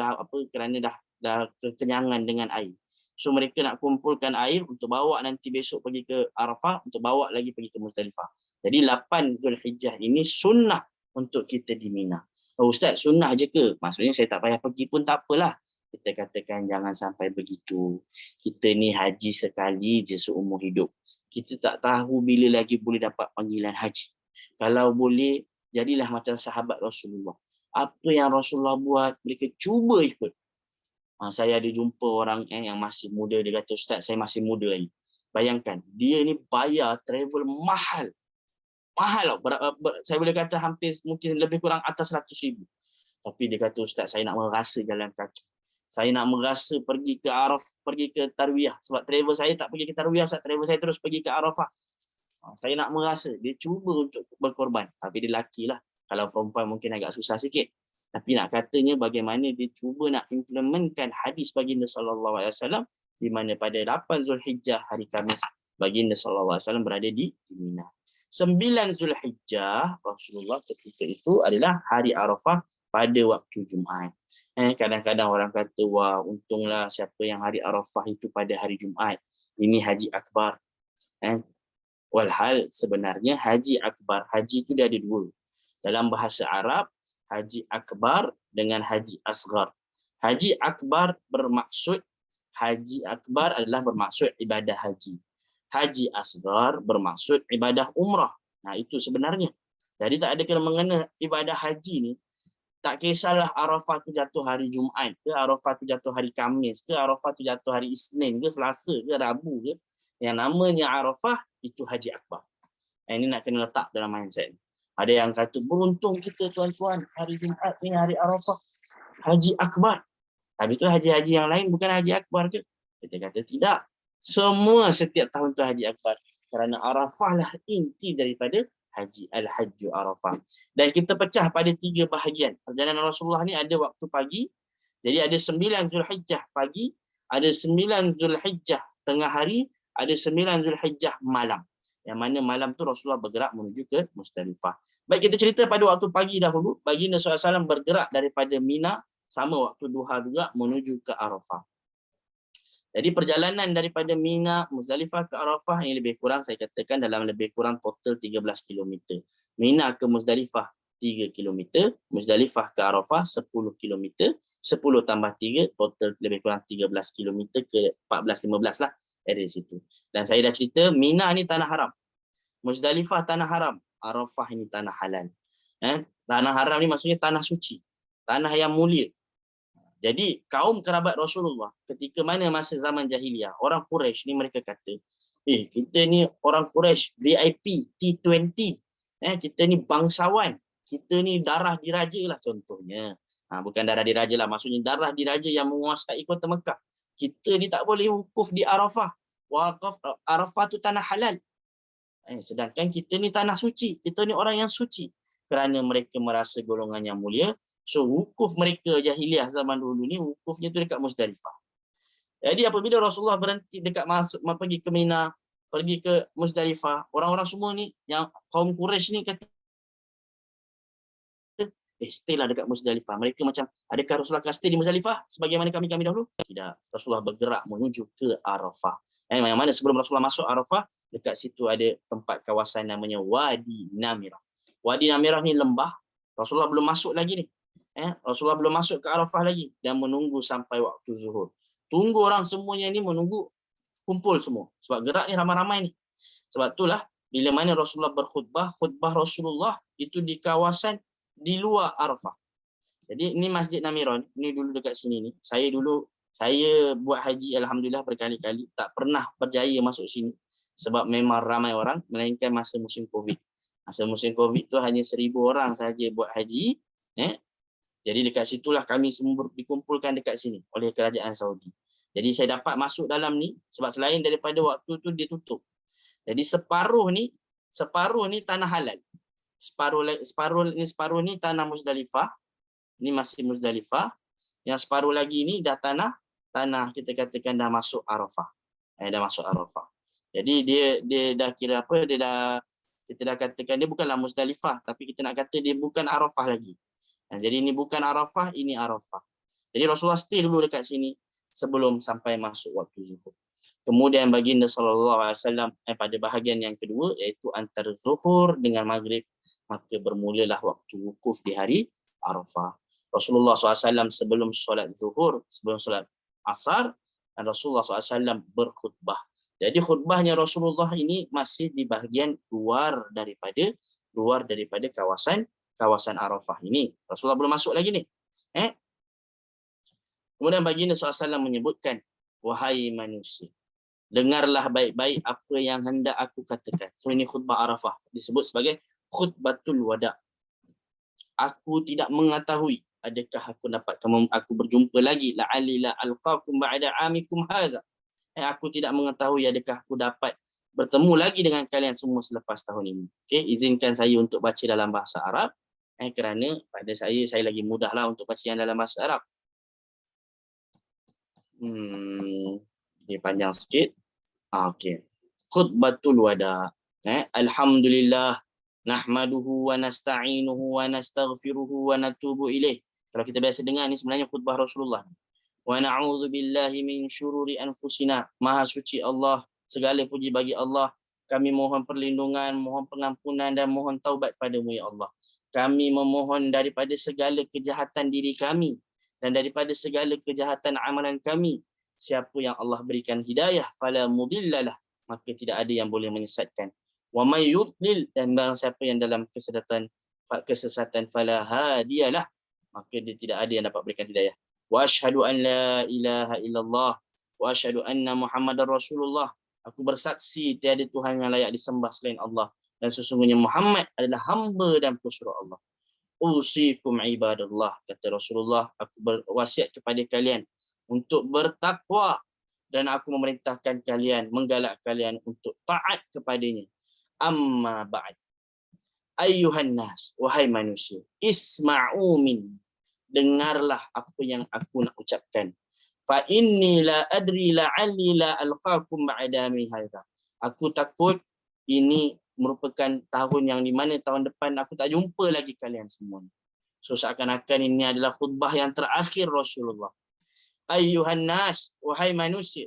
S4: kerana dah kekenyangan dengan air. So mereka nak kumpulkan air untuk bawa nanti besok pergi ke Arafah, untuk bawa lagi pergi ke Muzdalifah. Jadi 8 Zulhijjah ini sunnah untuk kita di Mina. Ustaz, sunnah je ke? Maksudnya saya tak payah pergi pun tak apalah. Kita katakan jangan sampai begitu. Kita ni haji sekali je seumur hidup. Kita tak tahu bila lagi boleh dapat panggilan haji. Kalau boleh, jadilah macam sahabat Rasulullah. Apa yang Rasulullah buat, mereka cuba ikut. Saya ada jumpa orang yang masih muda, dia kata, Ustaz, saya masih muda lagi. Bayangkan, dia ni bayar travel mahal. Mahal tau. Saya boleh kata hampir mungkin lebih kurang atas 100,000. Tapi dia kata, Ustaz, saya nak merasa jalan kaki. Saya nak merasa pergi ke Arafah, pergi ke Tarwiyah. Sebab travel saya tak pergi ke Tarwiyah, travel saya terus pergi ke Arafah. Saya nak merasa. Dia cuba untuk berkorban. Tapi dia lelaki lah. Kalau perempuan mungkin agak susah sikit. Tapi nak katanya bagaimana dia cuba nak implementkan hadis baginda sallallahu alaihi wasallam di mana pada 8 Zulhijjah hari Khamis baginda sallallahu alaihi wasallam berada di Mina. 9 Zulhijjah Rasulullah ketika itu adalah hari Arafah pada waktu Jumaat. Kadang-kadang orang kata, wah untunglah siapa yang hari Arafah itu pada hari Jumaat. Ini haji akbar. Walhal sebenarnya haji akbar, haji itu dia ada dua. Dalam bahasa Arab, haji akbar dengan haji asghar. Haji akbar adalah bermaksud ibadah haji. Haji asghar bermaksud ibadah umrah. Nah itu sebenarnya. Jadi tak ada kena mengena ibadah haji ni. Tak kisahlah Arafah tu jatuh hari Jumaat ke, Arafah tu jatuh hari Khamis ke, Arafah tu jatuh hari Isnin ke, Selasa ke, Rabu ke. Yang namanya Arafah itu haji akbar. Ini nak kena letak dalam mindset. Ada yang kata, beruntung kita tuan-tuan, hari Jumaat ni hari Arafah, haji akbar. Habis tu haji-haji yang lain bukan haji akbar ke? Kita kata tidak. Semua setiap tahun tu haji akbar. Kerana Arafah lah inti daripada haji, al-hajju Arafah. Dan kita pecah pada 3 bahagian. Perjalanan Rasulullah ni ada waktu pagi. Jadi ada 9 Zulhijjah pagi, ada 9 Zulhijjah tengah hari, ada 9 Zulhijjah malam. Yang mana malam tu Rasulullah bergerak menuju ke Muzdalifah. Baik, kita cerita pada waktu pagi dahulu. Baginda SAW bergerak daripada Mina, sama waktu duha juga, menuju ke Arafah. Jadi perjalanan daripada Mina, Muzdalifah ke Arafah yang lebih kurang, saya katakan dalam lebih kurang total 13 km. Mina ke Muzdalifah 3 km, Muzdalifah ke Arafah 10 km, 10 tambah 3, total lebih kurang 13 km ke 14-15 lah. Dari situ. Dan saya dah cerita, Mina ni tanah haram. Muzdalifah tanah haram. Arafah ini tanah halal. Tanah haram ni maksudnya tanah suci. Tanah yang mulia. Jadi kaum kerabat Rasulullah ketika mana masa zaman jahiliah, orang Quraisy ni mereka kata, kita ni orang Quraisy VIP T20. Kita ni bangsawan. Kita ni darah diraja lah contohnya. Bukan darah diraja lah. Maksudnya darah diraja yang menguasai kota Mekah. Kita ni tak boleh wukuf di Arafah. Arafah tu tanah halal. Sedangkan kita ni tanah suci. Kita ni orang yang suci. Kerana mereka merasa golongan yang mulia. So wukuf mereka jahiliah zaman dulu ni, wukufnya tu dekat Muzdalifah. Jadi apabila Rasulullah berhenti dekat pergi ke Mina, pergi ke Muzdalifah, orang-orang semua ni, yang kaum Quraisy ni kata, stay lah dekat Muzdalifah. Mereka macam, adakah Rasulullah akan stay di Muzdalifah sebagaimana kami dahulu? Tidak. Rasulullah bergerak menuju ke Arafah. Yang mana sebelum Rasulullah masuk Arafah, dekat situ ada tempat kawasan namanya Wadi Namirah. Wadi Namirah ni lembah. Rasulullah belum masuk lagi ni. Rasulullah belum masuk ke Arafah lagi. Dan menunggu sampai waktu zuhur. Tunggu orang semuanya ni menunggu kumpul semua. Sebab gerak ni ramai-ramai ni. Sebab itulah, bila mana Rasulullah berkhutbah, khutbah Rasulullah itu di kawasan di luar Arafah. Jadi ini Masjid Namiron, ini dulu dekat sini ni. Saya buat haji alhamdulillah berkali-kali, tak pernah berjaya masuk sini sebab memang ramai orang, melainkan masa musim Covid. Masa musim Covid tu hanya 1,000 orang saja buat haji. Jadi dekat situlah kami semua dikumpulkan dekat sini oleh kerajaan Saudi. Jadi saya dapat masuk dalam ni sebab selain daripada waktu tu dia tutup. Jadi separuh ni tanah halal. Separuh ni tanah Muzdalifah. Ini masih Muzdalifah. Yang separuh lagi ni dah tanah kita katakan dah masuk Arafah. Dah masuk Arafah. Jadi dia dah kira apa? Kita dah katakan dia bukanlah Muzdalifah, tapi kita nak kata dia bukan Arafah lagi. Jadi ini bukan Arafah, ini Arafah. Jadi Rasulullah stay dulu dekat sini sebelum sampai masuk waktu zuhur. Kemudian baginda SAW pada bahagian yang kedua, iaitu antara zuhur dengan maghrib, maka bermulalah waktu wukuf di hari Arafah. Rasulullah SAW sebelum solat zuhur, sebelum solat asar, dan Rasulullah SAW berkhutbah. Jadi khutbahnya Rasulullah ini masih di bahagian luar daripada kawasan Arafah ini. Rasulullah belum masuk lagi ni. Kemudian baginda SAW menyebutkan, wahai manusia, dengarlah baik-baik apa yang hendak aku katakan. So ini khutbah Arafah disebut sebagai khutbatul wada. Aku tidak mengetahui adakah aku berjumpa lagi la'alli la alqakum ba'da amikum haza. Aku tidak mengetahui adakah aku dapat bertemu lagi dengan kalian semua selepas tahun ini. Okey, izinkan saya untuk baca dalam bahasa Arab kerana pada saya lagi mudahlah untuk baca yang dalam bahasa Arab. Dia panjang sikit. Okey. Khutbatul wada. Alhamdulillah nahmaduhu wa nasta'inuhu wa nastaghfiruhu wa natubu ilaih. Kalau kita biasa dengar ni sebenarnya khutbah Rasulullah. Wa na'udzu billahi min syururi anfusina. Maha suci Allah, segala puji bagi Allah. Kami mohon perlindungan, mohon pengampunan dan mohon taubat padamu ya Allah. Kami memohon daripada segala kejahatan diri kami dan daripada segala kejahatan amalan kami. Siapa yang Allah berikan hidayah, fala mudhillalah, maka tidak ada yang boleh menyesatkan. Wa may yudlil, dan barang siapa yang dalam kesesatan fala hadiyalah, maka dia tidak ada yang dapat berikan hidayah. Wa asyhadu an la ilaha illallah wa asyhadu anna Muhammadar Rasulullah. Aku bersaksi tiada Tuhan yang layak disembah selain Allah dan sesungguhnya Muhammad adalah hamba dan pesuruh Allah. Usikum ibadallah, kata Rasulullah, aku berwasiat kepada kalian untuk bertakwa dan aku memerintahkan kalian, menggalak kalian untuk taat kepadanya. Amma ba'd. Ayyuhan nas, wahai manusia, isma'u minni, dengarlah apa yang aku nak ucapkan. Fa inni la adri la'alli la alqakum ba'dami hadza. Aku takut ini merupakan tahun yang di mana tahun depan aku tak jumpa lagi kalian semua. So seakan-akan ini adalah khutbah yang terakhir Rasulullah. Ayyuhan nas, wahai manusia,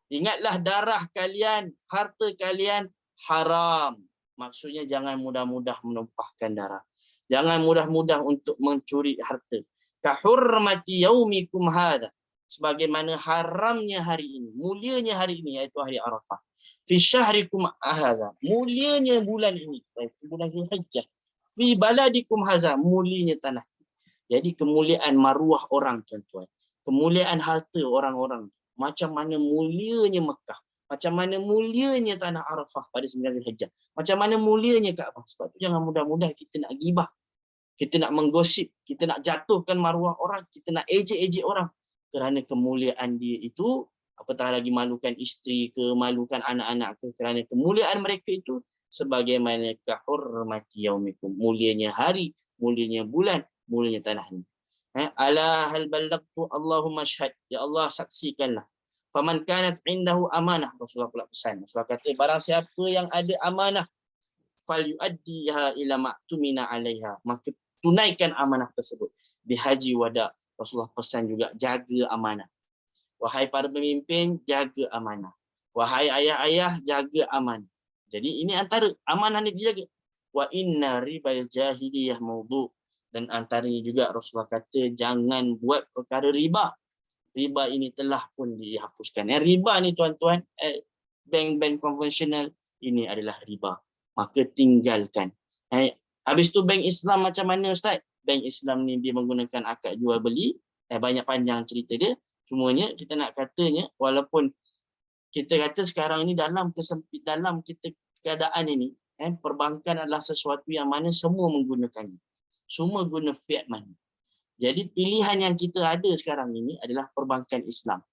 S4: ingatlah darah kalian, harta kalian haram. Maksudnya jangan mudah-mudah menumpahkan darah. Jangan mudah-mudah untuk mencuri harta. Kahurmati yaumikum hadza, sebagaimana haramnya hari ini, mulianya hari ini, iaitu hari Arafah. Fi syahrikum hadza, mulianya bulan ini, iaitu bulan Zulhijjah. Fi baladikum hadza, mulianya tanah. Jadi kemuliaan maruah orang, tuan-tuan. Kemuliaan harta orang-orang. Macam mana mulianya Mekah. Macam mana mulianya tanah Arafah pada 9 Zulhijjah. Macam mana mulianya Kaabah. Sebab tu jangan mudah-mudah kita nak gibah. Kita nak menggosip, kita nak jatuhkan maruah orang, kita nak ejek-ejek orang. Kerana kemuliaan dia itu, apatah lagi malukan isteri ke, malukan anak-anak ke, kerana kemuliaan mereka itu sebagaimana kahurmati yaumikum, mulianya hari, mulianya bulan, mulianya tanah ini. Ala hal ballagtu Allahumma syhad, ya Allah saksikanlah. Faman kanat indahu amanah, Rasulullah pula pesan. Rasulullah kata barang siapa yang ada amanah, falyuaddiha ila ma'tumina 'alaiha, maka tunaikan amanah tersebut. Di haji wada Rasulullah pesan juga jaga amanah. Wahai para pemimpin, jaga amanah. Wahai ayah-ayah, jaga amanah. Jadi ini antara amanah ni dijaga. Wa inna ribal jahiliyah maudhu, dan antaranya juga Rasulullah kata jangan buat perkara riba. Riba ini telah pun dihapuskan. Riba ni tuan-tuan, bank-bank konvensional ini adalah riba. Maka tinggalkan. Habis tu bank Islam macam mana Ustaz? bank Islam ni dia menggunakan akad jual beli, banyak panjang cerita dia. Cumanya kita nak katanya, walaupun kita kata sekarang ini dalam kita keadaan ini, perbankan adalah sesuatu yang mana semua menggunakannya. Semua guna fiat money. Jadi pilihan yang kita ada sekarang ini adalah perbankan Islam.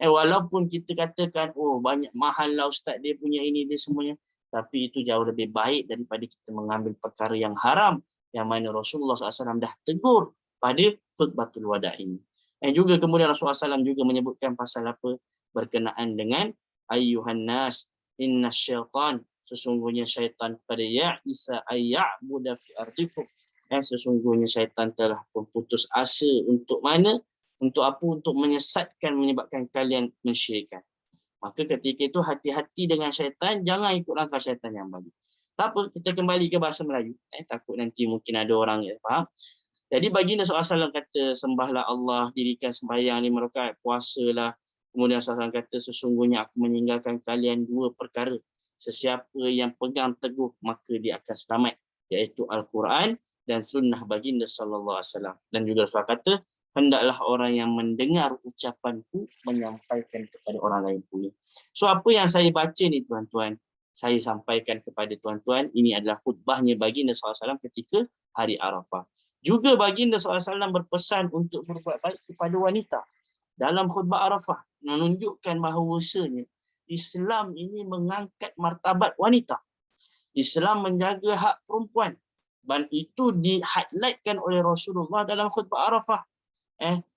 S4: Walaupun kita katakan, oh banyak mahal lah ustaz dia punya ini, dia semuanya. Tapi itu jauh lebih baik daripada kita mengambil perkara yang haram, yang mana Rasulullah SAW dah tegur pada khutbatul wada' ini. Dan juga kemudian Rasulullah SAW juga menyebutkan pasal apa? Berkenaan dengan ayyuhan nas, inna syaitan, sesungguhnya syaitan pada ya'isa ayya'buda fi ardikum. Sesungguhnya syaitan telah berputus asa untuk mana? Untuk apa? Untuk menyesatkan, menyebabkan kalian mensyirikkan. Maka ketika itu hati-hati dengan syaitan, jangan ikut langkah syaitan yang bagi. Tak apa, kita kembali ke bahasa Melayu. Takut nanti mungkin ada orang yang faham. Jadi baginda SAW kata, sembahlah Allah, dirikan sembahyang 5 rakaat, puasalah. Kemudian SAW kata, sesungguhnya aku meninggalkan kalian 2 perkara. Sesiapa yang pegang teguh, maka dia akan selamat. Iaitu Al-Quran dan sunnah baginda SAW. Dan juga Rasulullah kata, hendaklah orang yang mendengar ucapanku menyampaikan kepada orang lain pula. So apa yang saya baca ni tuan-tuan, saya sampaikan kepada tuan-tuan, ini adalah khutbahnya baginda SAW ketika hari Arafah. Juga baginda SAW berpesan untuk berbuat baik kepada wanita. Dalam khutbah Arafah, menunjukkan bahawasanya Islam ini mengangkat martabat wanita. Islam menjaga hak perempuan. Dan itu di-highlightkan oleh Rasulullah dalam khutbah Arafah.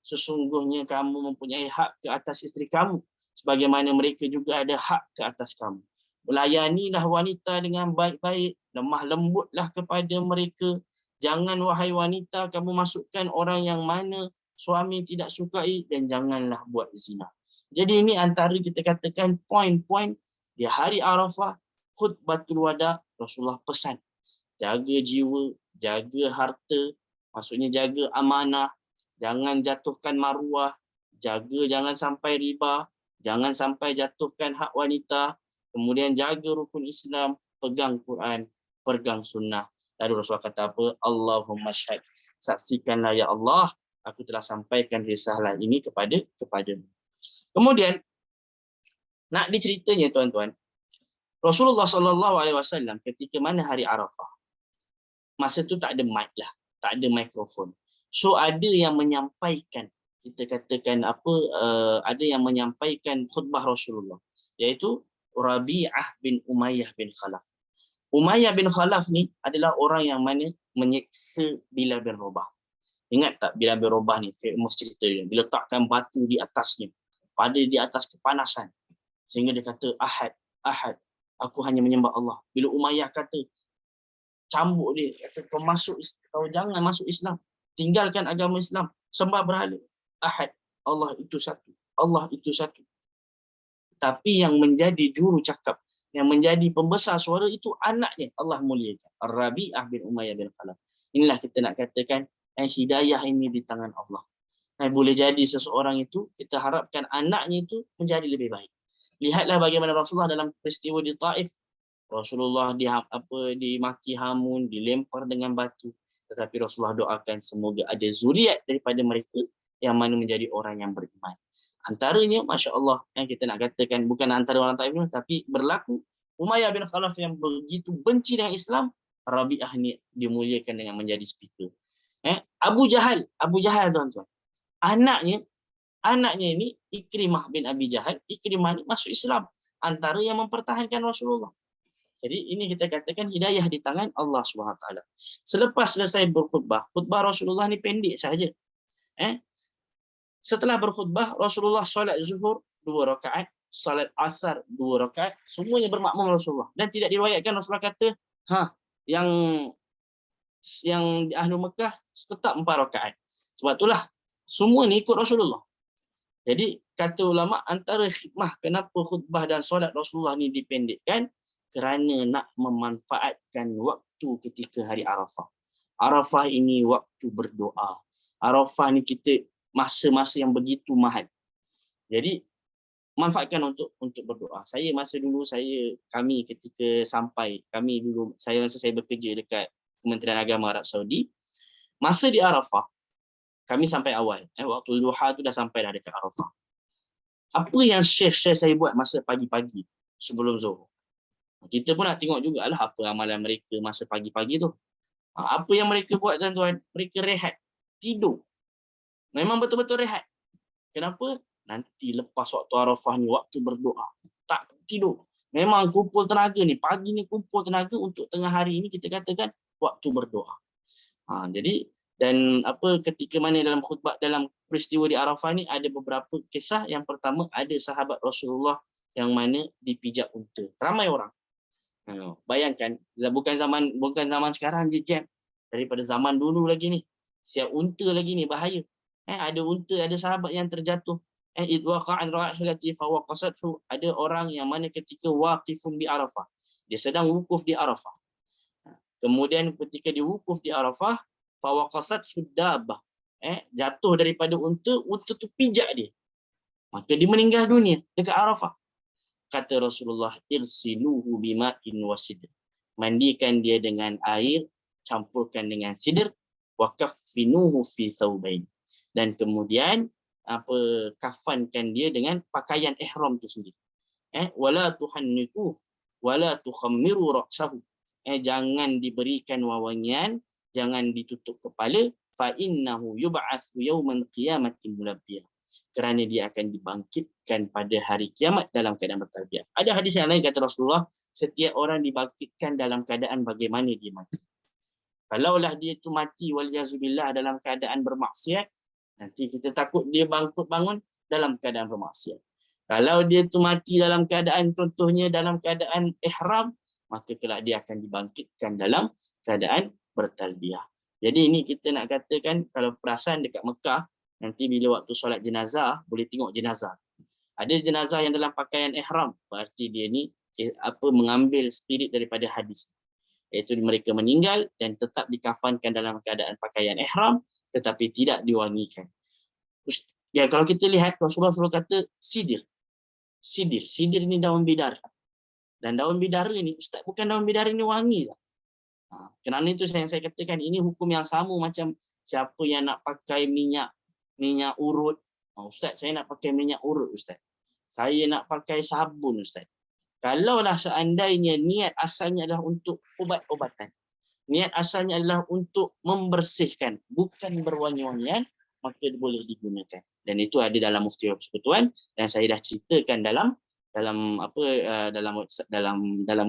S4: Sesungguhnya kamu mempunyai hak ke atas isteri kamu, sebagaimana mereka juga ada hak ke atas kamu. Layanilah wanita dengan baik-baik, lemah lembutlah kepada mereka. Jangan wahai wanita kamu masukkan orang yang mana suami tidak sukai, dan janganlah buat zina. Jadi ini antara kita katakan poin-poin di hari Arafah, khutbatul wada, Rasulullah pesan. Jaga jiwa, jaga harta, maksudnya jaga amanah, jangan jatuhkan maruah, jangan sampai riba, jangan sampai jatuhkan hak wanita, kemudian jaga rukun Islam, pegang Quran, pegang sunnah. Lalu Rasulullah kata apa? Allahumma syahid, saksikanlah ya Allah, aku telah sampaikan risalah ini kepadamu. Kemudian nak diceritanya tuan-tuan, Rasulullah SAW ketika mana hari Arafah, masa tu tak ada mic lah, tak ada mikrofon. So ada yang menyampaikan, kita katakan ada yang menyampaikan khutbah Rasulullah, iaitu Rabi'ah bin Umayyah bin Khalaf. Umayyah bin Khalaf ni adalah orang yang mana menyeksa Bilal bin Rabah. Ingat tak Bilal bin Rabah ni, famous cerita dia. Dia letakkan batu di atasnya, pada di atas kepanasan. Sehingga dia kata, Ahad, Ahad, aku hanya menyembah Allah. Bila Umayyah kata, cambuk dia, kata kau jangan masuk Islam. Tinggalkan agama Islam, sembah berhala. Ahad, Allah itu satu. Allah itu satu. Tapi yang menjadi juru cakap, yang menjadi pembesar suara itu anaknya, Allah muliakan. Rabi'ah bin Umayyah bin Khalaf. Inilah kita nak katakan, hidayah ini di tangan Allah. Boleh jadi seseorang itu, kita harapkan anaknya itu menjadi lebih baik. Lihatlah bagaimana Rasulullah dalam peristiwa di Taif. Rasulullah dimaki hamun, dilempar dengan batu. Tetapi Rasulullah doakan semoga ada zuriat daripada mereka yang mana menjadi orang yang beriman. Antaranya, Masya Allah, yang kita nak katakan bukan antara orang Taif, tapi berlaku Umayyah bin Khalaf yang begitu benci dengan Islam, Rabi'ah ni dimuliakan dengan menjadi speaker. Abu Jahal tuan-tuan. Anaknya ini Ikrimah bin Abi Jahal, Ikrimah ni masuk Islam, antara yang mempertahankan Rasulullah. Jadi ini kita katakan hidayah di tangan Allah SWT. Selepas selesai berkhutbah, khutbah Rasulullah ni pendek saja. Setelah berkhutbah, Rasulullah solat zuhur 2 rakaat, solat asar 2 rakaat, semuanya bermakmum Rasulullah. Dan tidak diriwayatkan Rasulullah kata, yang di Ahlu Mekah tetap 4 rakaat. Sebab itulah semua ni ikut Rasulullah. Jadi kata ulama, antara hikmah kenapa khutbah dan solat Rasulullah ni dipendekkan, kerana nak memanfaatkan waktu ketika hari Arafah. Arafah ini waktu berdoa. Arafah ni kita masa-masa yang begitu mahal. Jadi manfaatkan untuk berdoa. Kami ketika sampai, saya bekerja dekat Kementerian Agama Arab Saudi. Masa di Arafah, kami sampai awal. Waktu duha tu dah sampai dah dekat Arafah. Apa yang Syekh saya buat masa pagi-pagi sebelum Zuhur? Kita pun nak tengok jugalah apa amalan mereka masa pagi-pagi tu. Apa yang mereka buat tuan-tuan? Mereka rehat, tidur. Memang betul-betul rehat. Kenapa? Nanti lepas waktu Arafah ni, waktu berdoa. Tak tidur. Memang kumpul tenaga ni. Pagi ni kumpul tenaga untuk tengah hari ni kita katakan waktu berdoa. Jadi dan ketika mana dalam khutbah dalam peristiwa di Arafah ni ada beberapa kisah. Yang pertama ada sahabat Rasulullah yang mana dipijak unta. Ramai orang. Bayangkan bukan zaman sekarang je jam. Daripada zaman dulu lagi ni. Siap unta lagi ni bahaya. Ada unta, ada sahabat yang terjatuh. Idwaqa'an rahilati fawaqasathu. Ada orang yang mana ketika waqifun di Arafah. Dia sedang wukuf di Arafah. Kemudian ketika dia wukuf di Arafah, fawaqasat suddabah. Jatuh daripada unta tu pijak dia. Maka dia meninggal dunia dekat Arafah. Kata Rasulullah, irsiluhu bima'in wasidr. Mandikan dia dengan air, campurkan dengan sidr, wa kaffinuhu fi thawbain. Dan kemudian kafankan dia dengan pakaian ihram tu sendiri. Wala tuhannituh wala tukhammiru ra'sahu. Jangan diberikan wawangian, jangan ditutup kepala, fa innahu yub'atsu yaumal qiyamati mulabbiya. Kerana dia akan dibangkitkan pada hari kiamat dalam keadaan bertalbiyah. Ada hadis yang lain kata Rasulullah, setiap orang dibangkitkan dalam keadaan bagaimana dia mati. Kalaulah dia itu mati waljazubillah dalam keadaan bermaksiat, nanti kita takut dia bangun dalam keadaan bermaksiat. Kalau dia itu mati dalam keadaan, contohnya dalam keadaan ihram, maka kelak dia akan dibangkitkan dalam keadaan bertalbiyah. Jadi ini kita nak katakan, kalau perasan dekat Mekah, nanti bila waktu solat jenazah, boleh tengok jenazah. Ada jenazah yang dalam pakaian ihram, berarti dia ni mengambil spirit daripada hadis. Iaitu mereka meninggal dan tetap dikafankan dalam keadaan pakaian ihram, tetapi tidak diwangikan. Ya, kalau kita lihat, Rasulullah kata sidir. Sidir ni daun bidara. Dan daun bidara ni, Ustaz, bukan daun bidara ni wangi tak? Kerana itu saya katakan, ini hukum yang sama macam siapa yang nak pakai minyak urut. Ustaz, saya nak pakai minyak urut, Ustaz. Saya nak pakai sabun, Ustaz. Kalaulah seandainya niat asalnya adalah untuk obat-obatan, niat asalnya adalah untuk membersihkan, bukan berwangi-wangian, maka boleh digunakan. Dan itu ada dalam Mufti Persekutuan, dan saya dah ceritakan dalam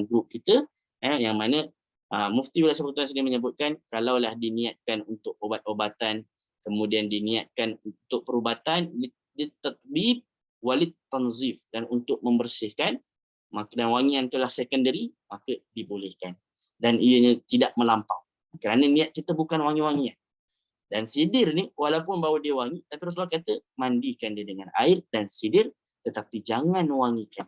S4: grup kita, yang mana Mufti Persekutuan sendiri menyebutkan, kalaulah diniatkan untuk obat-obatan, kemudian diniatkan untuk perubatan, ditatbib walid tanzif, dan untuk membersihkan, maka dan wangian telah secondary, maka dibolehkan. Dan ianya tidak melampau. Kerana niat kita bukan wangi-wangian. Dan sidir ni, walaupun bau dia wangi, tapi Rasulullah kata, mandikan dia dengan air dan sidir, tetapi jangan wangikan.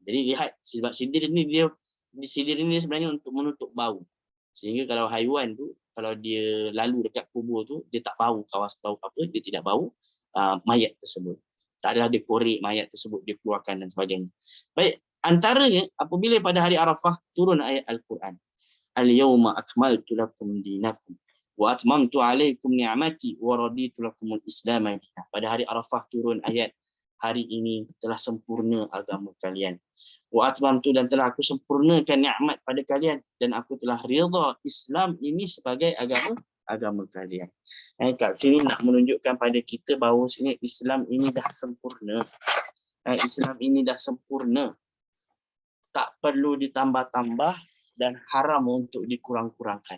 S4: Jadi lihat, sebab sidir ni sebenarnya untuk menutup bau. Sehingga kalau haiwan tu, kalau dia lalu dekat kubur tu, dia tak bau dia tidak bau mayat tersebut. Tak adalah dia korek mayat tersebut, dia keluarkan dan sebagainya. Baik, antaranya apabila pada hari Arafah turun ayat Al-Quran. Al-yawma akmaltu lakum dinakum wa atmamtu alaikum ni'mati wa raditu lakumul Islam dinan. Pada hari Arafah turun ayat, hari ini telah sempurna agama kalian. Wa atmamtu, dan telah aku sempurnakan nikmat pada kalian, dan aku telah redha Islam ini sebagai agama kalian. Kat sini nak menunjukkan pada kita bahawa sini Islam ini dah sempurna. Islam ini dah sempurna. Tak perlu ditambah-tambah dan haram untuk dikurang-kurangkan.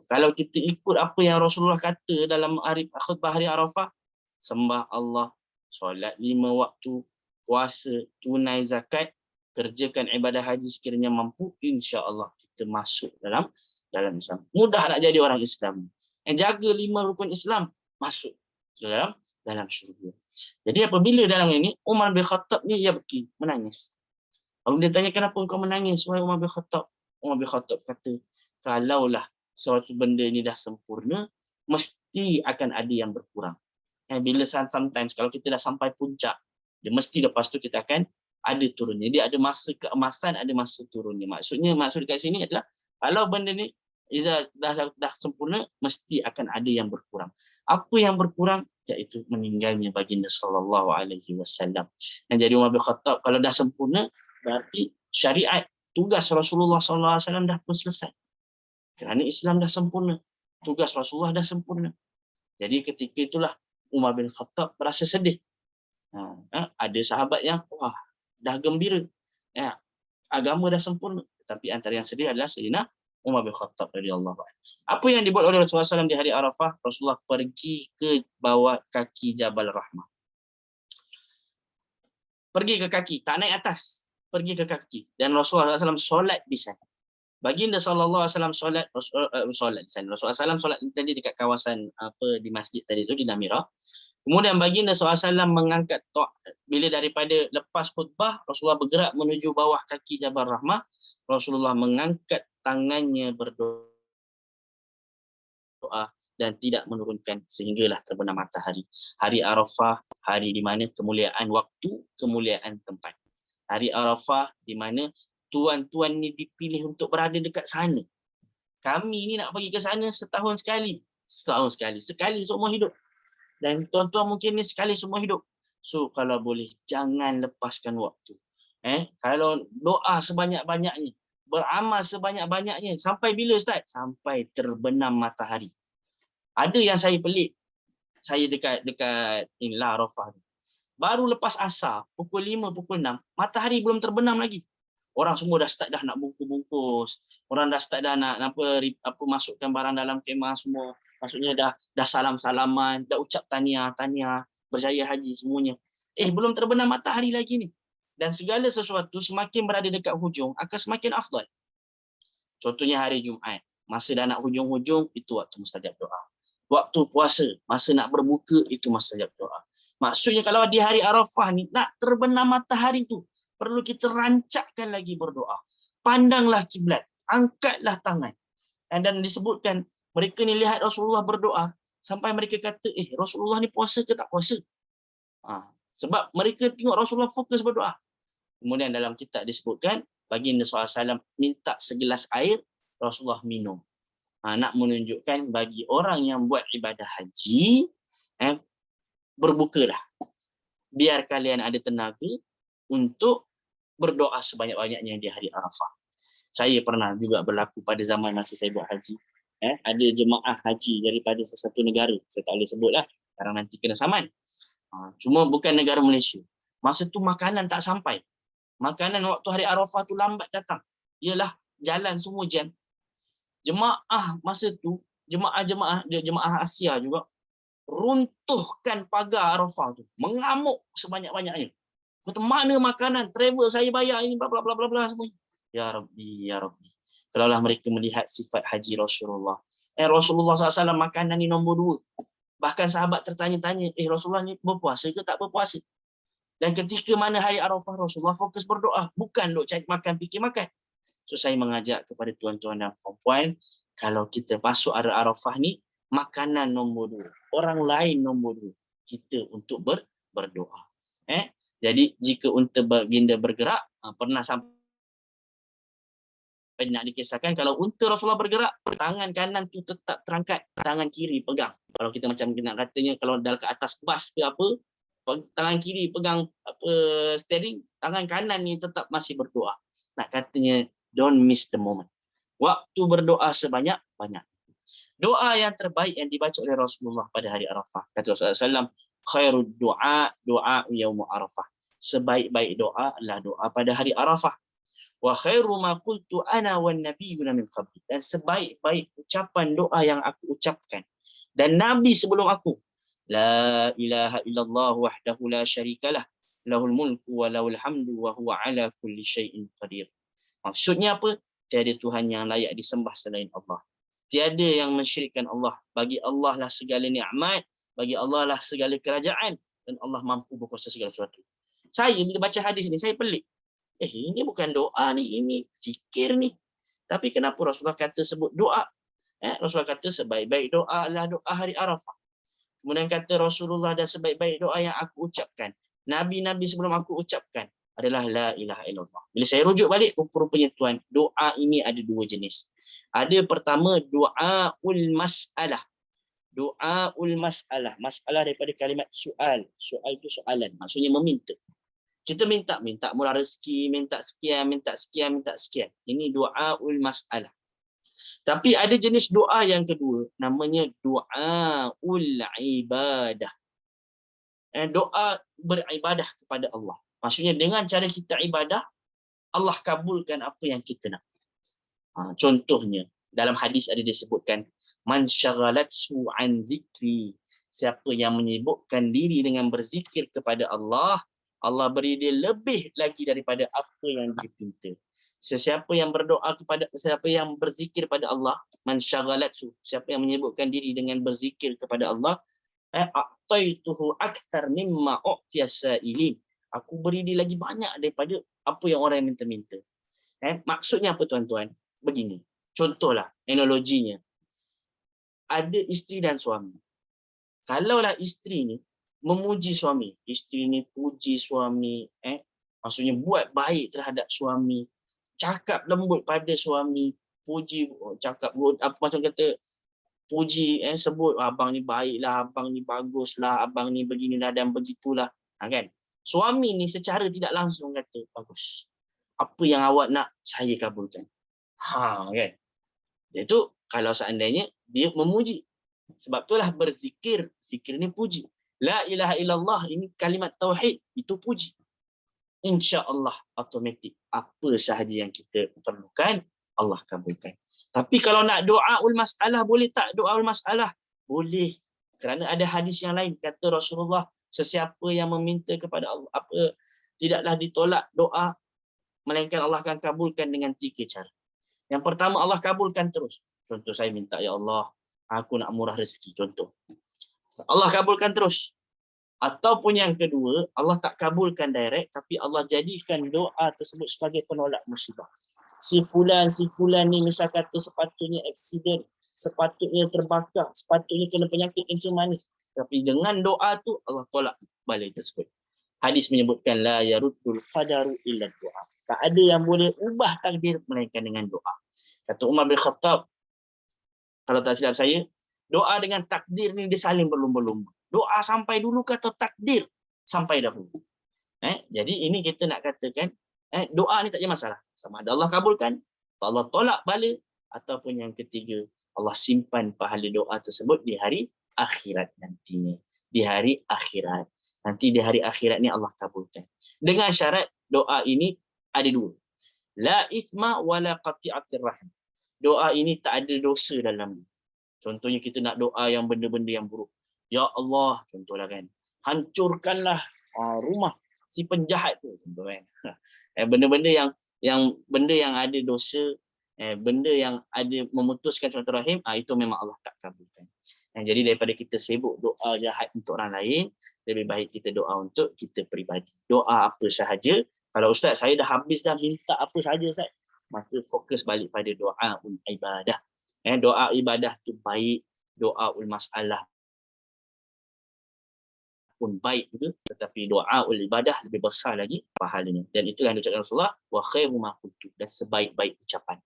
S4: Kalau kita ikut apa yang Rasulullah kata dalam khutbah hari Arafah, sembah Allah, solat 5 waktu, puasa, tunai zakat, kerjakan ibadah haji sekiranya mampu, insya-Allah kita masuk dalam Islam. Mudah nak jadi orang Islam. Jaga 5 rukun Islam, masuk dalam syurga. Jadi apabila dalam ini, Umar bin Khattab ni menangis. Kalau dia tanya kenapa kau menangis, wahai Umar bin Khattab? Umar bin Khattab kata, kalaulah suatu benda ini dah sempurna, mesti akan ada yang berkurang. Bila sometimes kalau kita dah sampai puncak, dia mesti lepas tu kita akan ada turunnya. Dia ada masa keemasan, ada masa turunnya. Maksud dekat sini adalah kalau benda ni Iza dah sempurna, mesti akan ada yang berkurang. Apa yang berkurang? Iaitu meninggalnya baginda sallallahu alaihi wasallam. Dan jadi Umar bin Khattab kalau dah sempurna, berarti syariat tugas Rasulullah sallallahu alaihi wasallam dah pun selesai. Kerana Islam dah sempurna, tugas Rasulullah dah sempurna. Jadi ketika itulah Umar bin Khattab berasa sedih. Ada sahabat yang wah dah gembira, agama dah sempurna. Tapi antara yang sedih adalah Sayyidina Umar bin Khattab radhiyallahu anhu. Apa yang dibuat oleh Rasulullah SAW di hari Arafah? Rasulullah pergi ke bawah kaki Jabal Rahmah. Pergi ke kaki, tak naik atas. Pergi ke kaki. Dan Rasulullah SAW solat di sana. Baginda sallallahu alaihi wasallam solat di sana. Rasulullah SAW solat tadi dekat kawasan di masjid tadi tu di Namira. Kemudian baginda SAW mengangkat bila daripada lepas khutbah, Rasulullah bergerak menuju bawah kaki Jabal Rahmah. Rasulullah mengangkat tangannya berdoa dan tidak menurunkan sehinggalah terbenam matahari. Hari Arafah, hari di mana kemuliaan waktu, kemuliaan tempat. Hari Arafah di mana tuan-tuan ni dipilih untuk berada dekat sana. Kami ni nak pergi ke sana setahun sekali. Sekali seumur hidup. Dan tuan-tuan mungkin ni sekali seumur hidup. So kalau boleh jangan lepaskan waktu. Kalau doa sebanyak-banyaknya, beramal sebanyak-banyaknya, sampai bila Ustaz? Sampai terbenam matahari. Ada yang saya pelik. Saya dekat inilah Arafah. Baru lepas asar, pukul 5, pukul 6, matahari belum terbenam lagi. Orang semua dah start dah nak bungkus-bungkus. Orang dah start dah nak masukkan barang dalam kemah semua. Maksudnya dah salam-salaman, dah ucap tahniah, berjaya haji semuanya. Belum terbenam matahari lagi ni. Dan segala sesuatu semakin berada dekat hujung akan semakin afdal. Contohnya hari Jumaat, masa dah nak hujung-hujung, itu waktu mustajab doa. Waktu puasa, masa nak berbuka, itu mustajab doa. Maksudnya kalau di hari Arafah ni nak terbenam matahari tu, perlu kita rancakkan lagi berdoa. Pandanglah kiblat, angkatlah tangan. Dan disebutkan mereka ni lihat Rasulullah berdoa sampai mereka kata, Rasulullah ni puasa ke tak puasa? Sebab mereka tengok Rasulullah fokus berdoa. Kemudian dalam kitab disebutkan baginda SAW minta segelas air, Rasulullah minum. Nak menunjukkan bagi orang yang buat ibadah haji, berbukalah. Biar kalian ada tenaga untuk berdoa sebanyak-banyaknya di hari Arafah. Saya pernah juga berlaku pada zaman masa saya buat haji. Ada jemaah haji daripada sesuatu negara. Saya tak boleh sebutlah, sekarang nanti kena saman. Cuma bukan negara Malaysia. Masa tu makanan tak sampai. Makanan waktu hari Arafah tu lambat datang. Ialah jalan semua jam. Jemaah masa tu, jemaah Asia juga, runtuhkan pagar Arafah tu. Mengamuk sebanyak-banyaknya. Kata, mana makanan? Travel saya bayar ini, bla bla bla bla bla semua. Ya Rabbi, ya Rabbi. Kalaulah mereka melihat sifat haji Rasulullah. Rasulullah SAW makanan ni nombor 2. Bahkan sahabat tertanya-tanya, Rasulullah ni berpuasa ke tak berpuasa? Dan ketika mana hari Arafah, Rasulullah fokus berdoa. Bukan duk cari makan, fikir makan. So saya mengajak kepada tuan-tuan dan puan-puan, kalau kita masuk hari Arafah ni, makanan nombor 2. Orang lain nombor 2. Kita untuk berdoa. Jadi jika unta baginda bergerak, pernah sampai nak dikisahkan, kalau unta Rasulullah bergerak, tangan kanan tu tetap terangkat, tangan kiri pegang. Kalau kita macam nak katanya, kalau dah ke atas bas ke apa, tangan kiri pegang steering, tangan kanan ni tetap masih berdoa. Nak katanya, don't miss the moment. Waktu berdoa sebanyak-banyak. Doa yang terbaik yang dibaca oleh Rasulullah pada hari Arafah. Kata Rasulullah SAW, khairud doa yaum Arafah. Sebaik-baik doa adalah doa pada hari Arafah. Wa khairu ma qultu ana wan nabiyyuna min qabli. Dan sebaik-baik ucapan doa yang aku ucapkan dan nabi sebelum aku, la ilaha illallah wahdahu la syarikalah, lahul mulku wa lahul hamdu wa huwa ala kulli syai'in qadir. Maksudnya apa? Tiada Tuhan yang layak disembah selain Allah. Tiada yang mensyirikkan Allah. Bagi Allah lah segala nikmat, bagi Allah lah segala kerajaan, dan Allah mampu berkuasa segala sesuatu. Saya bila baca hadis ni, saya pelik. Ini bukan doa ni, ini fikir ni. Tapi kenapa Rasulullah kata sebut doa? Rasulullah kata sebaik-baik doa adalah doa hari Arafah. Kemudian kata Rasulullah dan sebaik-baik doa yang aku ucapkan, Nabi-Nabi sebelum aku ucapkan, adalah la ilaha illallah. Bila saya rujuk balik, rupanya tuan, doa ini ada dua jenis. Ada pertama doaul mas'alah. Doaul mas'alah. Masalah daripada kalimat soal. Soal itu soalan. Maksudnya meminta. Kita minta murah rezeki, minta sekian, minta sekian, minta sekian. Ini doaul mas'alah. Tapi ada jenis doa yang kedua, namanya doaul ibadah. Doa beribadah kepada Allah. Maksudnya dengan cara kita ibadah, Allah kabulkan apa yang kita nak. Contohnya, dalam hadis ada disebutkan, man syaghalatsu an zikri. Siapa yang menyibukkan diri dengan berzikir kepada Allah, Allah beri dia lebih lagi daripada apa yang dia pinta. Sesiapa yang berdoa kepada, siapa yang berzikir pada Allah, man syaghalatsu, siapa yang menyibukkan diri dengan berzikir kepada Allah, a'taituhu akthar mimma u'tiyas sa'ilin. Aku beri dia lagi banyak daripada apa yang orang yang minta-minta. Maksudnya apa tuan-tuan? Begini. Contohlah, analoginya. Ada isteri dan suami. Kalaulah isteri ni memuji suami, isteri ni puji suami, maksudnya buat baik terhadap suami, cakap lembut pada suami, puji, cakap apa macam kata, puji, sebut abang ni baiklah, abang ni baguslah, abang ni beginilah dan begitulah, kan? Suami ni secara tidak langsung kata, bagus. Apa yang awak nak, saya kabulkan. Kan? Iaitu kalau seandainya dia memuji. Sebab itulah berzikir, zikir ni puji. La ilaha illallah ini kalimat tauhid, itu puji. Insya-Allah automatik apa sahaja yang kita perlukan Allah kabulkan. Tapi kalau nak doaul masalah boleh tak? Doaul masalah boleh. Kerana ada hadis yang lain kata Rasulullah, sesiapa yang meminta kepada Allah tidaklah ditolak doa melainkan Allah akan kabulkan dengan 3 cara. Yang pertama, Allah kabulkan terus. Contoh, saya minta, ya Allah, aku nak murah rezeki, contoh. Allah kabulkan terus. Ataupun yang kedua, Allah tak kabulkan direct, tapi Allah jadikan doa tersebut sebagai penolak musibah. Si fulan ni misal kata sepatutnya aksiden, sepatutnya terbakar, sepatutnya kena penyakit kencing manis. Tapi dengan doa tu Allah tolak balik tersebut. Hadis menyebutkan la yaruddul qadaru illa doa. Tak ada yang boleh ubah takdir melainkan dengan doa. Kata Umar bin Khattab, kalau tak silap saya, doa dengan takdir ni dia saling berlumba-lumba. Doa sampai dulu kata takdir sampai dahulu. Jadi ini kita nak katakan, doa ni tak ada masalah. Sama ada Allah kabulkan, Allah tolak balik, ataupun yang ketiga, Allah simpan pahala doa tersebut di hari akhirat nantinya. Di hari akhirat. Nanti di hari akhirat ni Allah kabulkan. Dengan syarat doa ini ada 2. La isma wala qati'atir rahim. Doa ini tak ada dosa dalam dia. Contohnya kita nak doa yang benda-benda yang buruk. Ya Allah, contohlah kan. Hancurkanlah rumah si penjahat tu, contoh kan. Benda-benda yang ada dosa, benda yang ada memutuskan silaturahim, itu memang Allah tak kabulkan. Jadi daripada kita sibuk doa jahat untuk orang lain, lebih baik kita doa untuk kita peribadi. Doa apa sahaja. Kalau Ustaz, saya dah habis dah minta apa sahaja Ustaz, maka fokus balik pada doa ibadah. Doa ibadah tu baik, doa masalah pun baik juga, tetapi doa ibadah lebih besar lagi pahalanya. Dan itulah yang diucapkan Rasulullah, wa khairu ma qultu, dan sebaik-baik ucapan.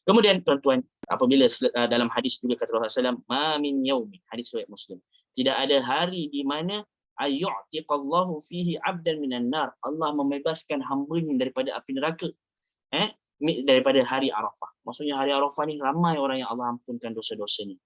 S4: Kemudian tuan-tuan, apabila dalam hadis juga kata Rasulullah SAW, ma min yaumin, hadis riwayat Muslim, tidak ada hari di mana ayyu'tiqallahu fihi 'abdan minan nar, Allah membebaskan hamba-Nya daripada api neraka, daripada hari Arafah. Maksudnya hari Arafah ni ramai orang yang Allah ampunkan dosa-dosanya.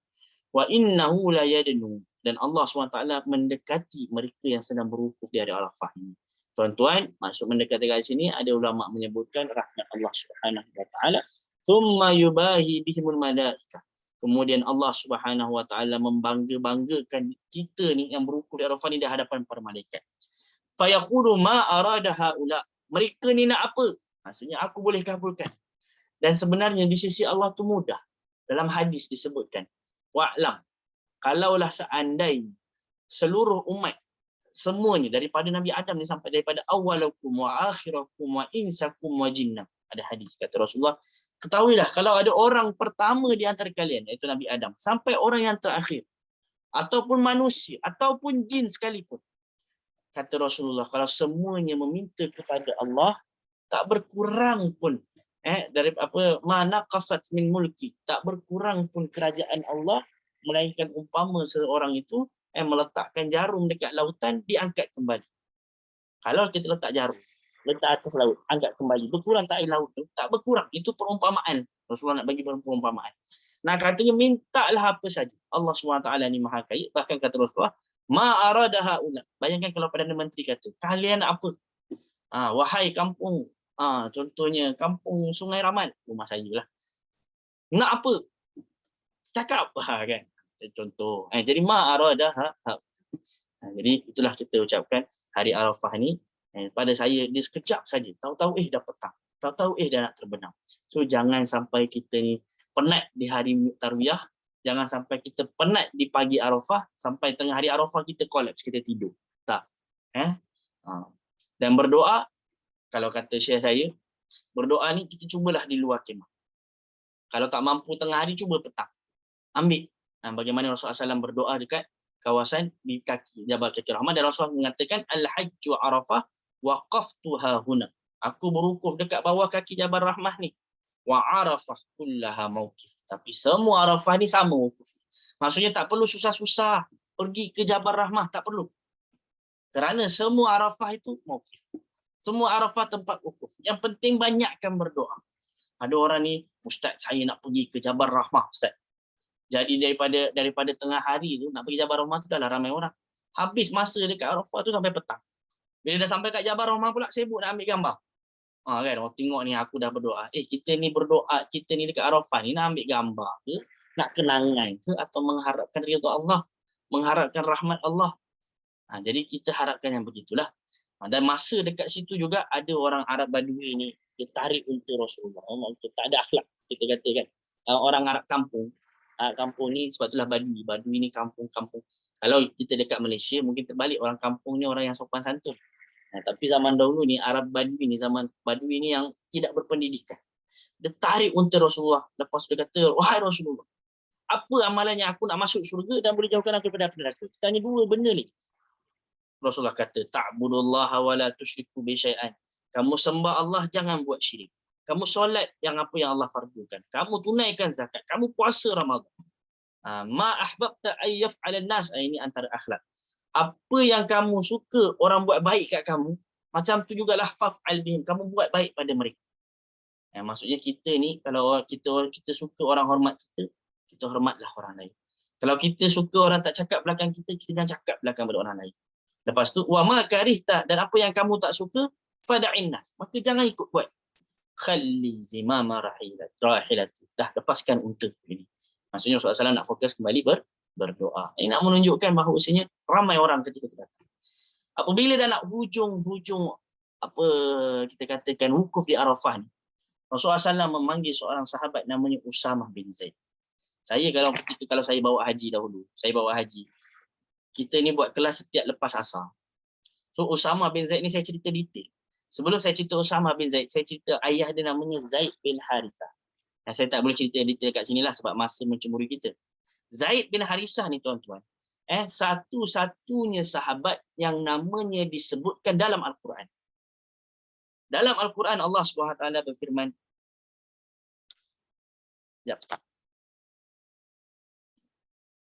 S4: Wa innahu la yadnu, dan Allah SWT mendekati mereka yang sedang berwukuf di hari Arafah ini. Tuan-tuan, maksud mendekati kat sini ada ulama menyebutkan rahmat Allah Subhanahu wa taala, thumma yubahi bihimul malaikah. Kemudian Allah Subhanahu wa taala membangga-banggakan kita ni yang berwukuf di Arafah ni di hadapan para malaikat. Fa yaqulu ma arada haula, mereka ni nak apa? Maksudnya aku boleh kabulkan. Dan sebenarnya di sisi Allah tu mudah. Dalam hadis disebutkan, wa'lam, kalaulah seandainya seluruh umat semuanya daripada Nabi Adam ni sampai daripada awalakum wa akhirakum wa insakum wa jinnah, ada hadis kata Rasulullah, ketahuilah kalau ada orang pertama di antara kalian, iaitu Nabi Adam, sampai orang yang terakhir, ataupun manusia ataupun jin sekalipun, kata Rasulullah, kalau semuanya meminta kepada Allah, tak berkurang pun dari mana qasat min mulki, tak berkurang pun kerajaan Allah, melainkan umpama seorang itu meletakkan jarum dekat lautan, diangkat kembali. Kalau kita letak jarum letak atas laut, angkat kembali, berkurang tak air laut tu? Tak berkurang. Itu perumpamaan. Rasulullah nak bagi perumpamaan. Nah, katanya mintalah apa saja. Allah SWT ni Maha Kaya. Bahkan kata Rasulullah, ma arada haula. Bayangkan kalau Perdana Menteri kata, kalian apa? Wahai kampung, contohnya kampung Sungai Raman, rumah saya lah. Nak apa? Cakap kan. Contoh. Jadi ma arada haula. Jadi itulah kita ucapkan hari Arafah ni. Pada saya dia sekejap saja. Tahu-tahu dah petang. Tahu-tahu dah nak terbenam. So jangan sampai kita ni penat di hari Tarwiyah. Jangan sampai kita penat di pagi Arafah sampai tengah hari Arafah kita kolaps, kita tidur. Tak. Dan berdoa, kalau kata syekh saya, berdoa ni kita cubalah di luar kemah. Kalau tak mampu tengah hari, cuba petang. Ambil. Bagaimana Rasulullah SAW berdoa dekat kawasan di kaki Jabal Kaki Rahmah, dan Rasulullah mengatakan al-hajju Arafah waqaftuha huna. Aku berwukuf dekat bawah kaki Jabal Rahmah ni. Wa Arafah kullaha mauqif. Tapi semua Arafah ni sama wukuf. Maksudnya tak perlu susah-susah pergi ke Jabal Rahmah, tak perlu. Kerana semua Arafah itu mauqif. Semua Arafah tempat wukuf. Yang penting banyakkan berdoa. Ada orang ni, ustaz saya nak pergi ke Jabal Rahmah, ustaz. Jadi daripada tengah hari tu nak pergi Jabal Rahmah tu dah lah ramai orang. Habis masa dekat Arafah tu sampai petang. Bila dah sampai kat Jabal Rahmah pula sibuk nak ambil gambar. Kan, orang tengok ni aku dah berdoa. Kita ni berdoa, kita ni dekat Arafah ni nak ambil gambar ke, nak kenangan ke, atau mengharapkan ridha Allah, mengharapkan rahmat Allah. Jadi kita harapkan yang begitulah. Dan masa dekat situ juga ada orang Arab Badui ni, dia tarik unta Rasulullah. Tak ada akhlak, kita katakan. Orang Arab kampung. Kampung ni sebab itulah Badui. Badui ni kampung-kampung. Kalau kita dekat Malaysia mungkin terbalik, orang kampung ni orang yang sopan santun. Tapi zaman dahulu ni Arab Badui ni, zaman Badui ni yang tidak berpendidikan. Dia tarik unta Rasulullah. Lepas dia kata, wahai Rasulullah, apa amalannya aku nak masuk syurga dan boleh jauhkan aku daripada api neraka? Kita tanya dua benda ni. Rasulullah kata, ta'budullaha wa la tusyriku bi syai'an. Kamu sembah Allah, jangan buat syirik. Kamu solat yang apa yang Allah fardukan. Kamu tunaikan zakat. Kamu puasa Ramadan. Ma ahbabta ayyaf 'alan nas. Ini antara akhlak. Apa yang kamu suka orang buat baik kat kamu, macam tu jugalah faf'al bihim. Kamu buat baik pada mereka. Maksudnya kita ni, kalau kita suka orang hormat kita hormatlah orang lain. Kalau kita suka orang tak cakap belakang kita jangan cakap belakang pada orang lain. Lepas tu, wa ma karihta, dan apa yang kamu tak suka, fada'in nas. Maka jangan ikut buat. Khalli zimama rahilati. Dah lepaskan unta ini. Maksudnya Rasulullah SAW nak fokus kembali berdoa. Ini nak menunjukkan bahawasanya ramai orang ketika itu datang. Apabila dah nak hujung apa kita katakan wukuf di Arafah ni, Rasulullah SAW memanggil seorang sahabat namanya Usamah bin Zaid. Saya kalau saya bawa haji dahulu, kita ni buat kelas setiap lepas asar. So Usamah bin Zaid ni saya cerita detail. Sebelum saya cerita Usamah bin Zaid, saya cerita ayah dia namanya Zaid bin Harithah. Saya tak boleh cerita detail kat sini lah sebab masa mencemburi kita. Zaid bin Harithah ni tuan-tuan, satu-satunya sahabat yang namanya disebutkan dalam Al-Quran. Dalam Al-Quran Allah SWT berfirman,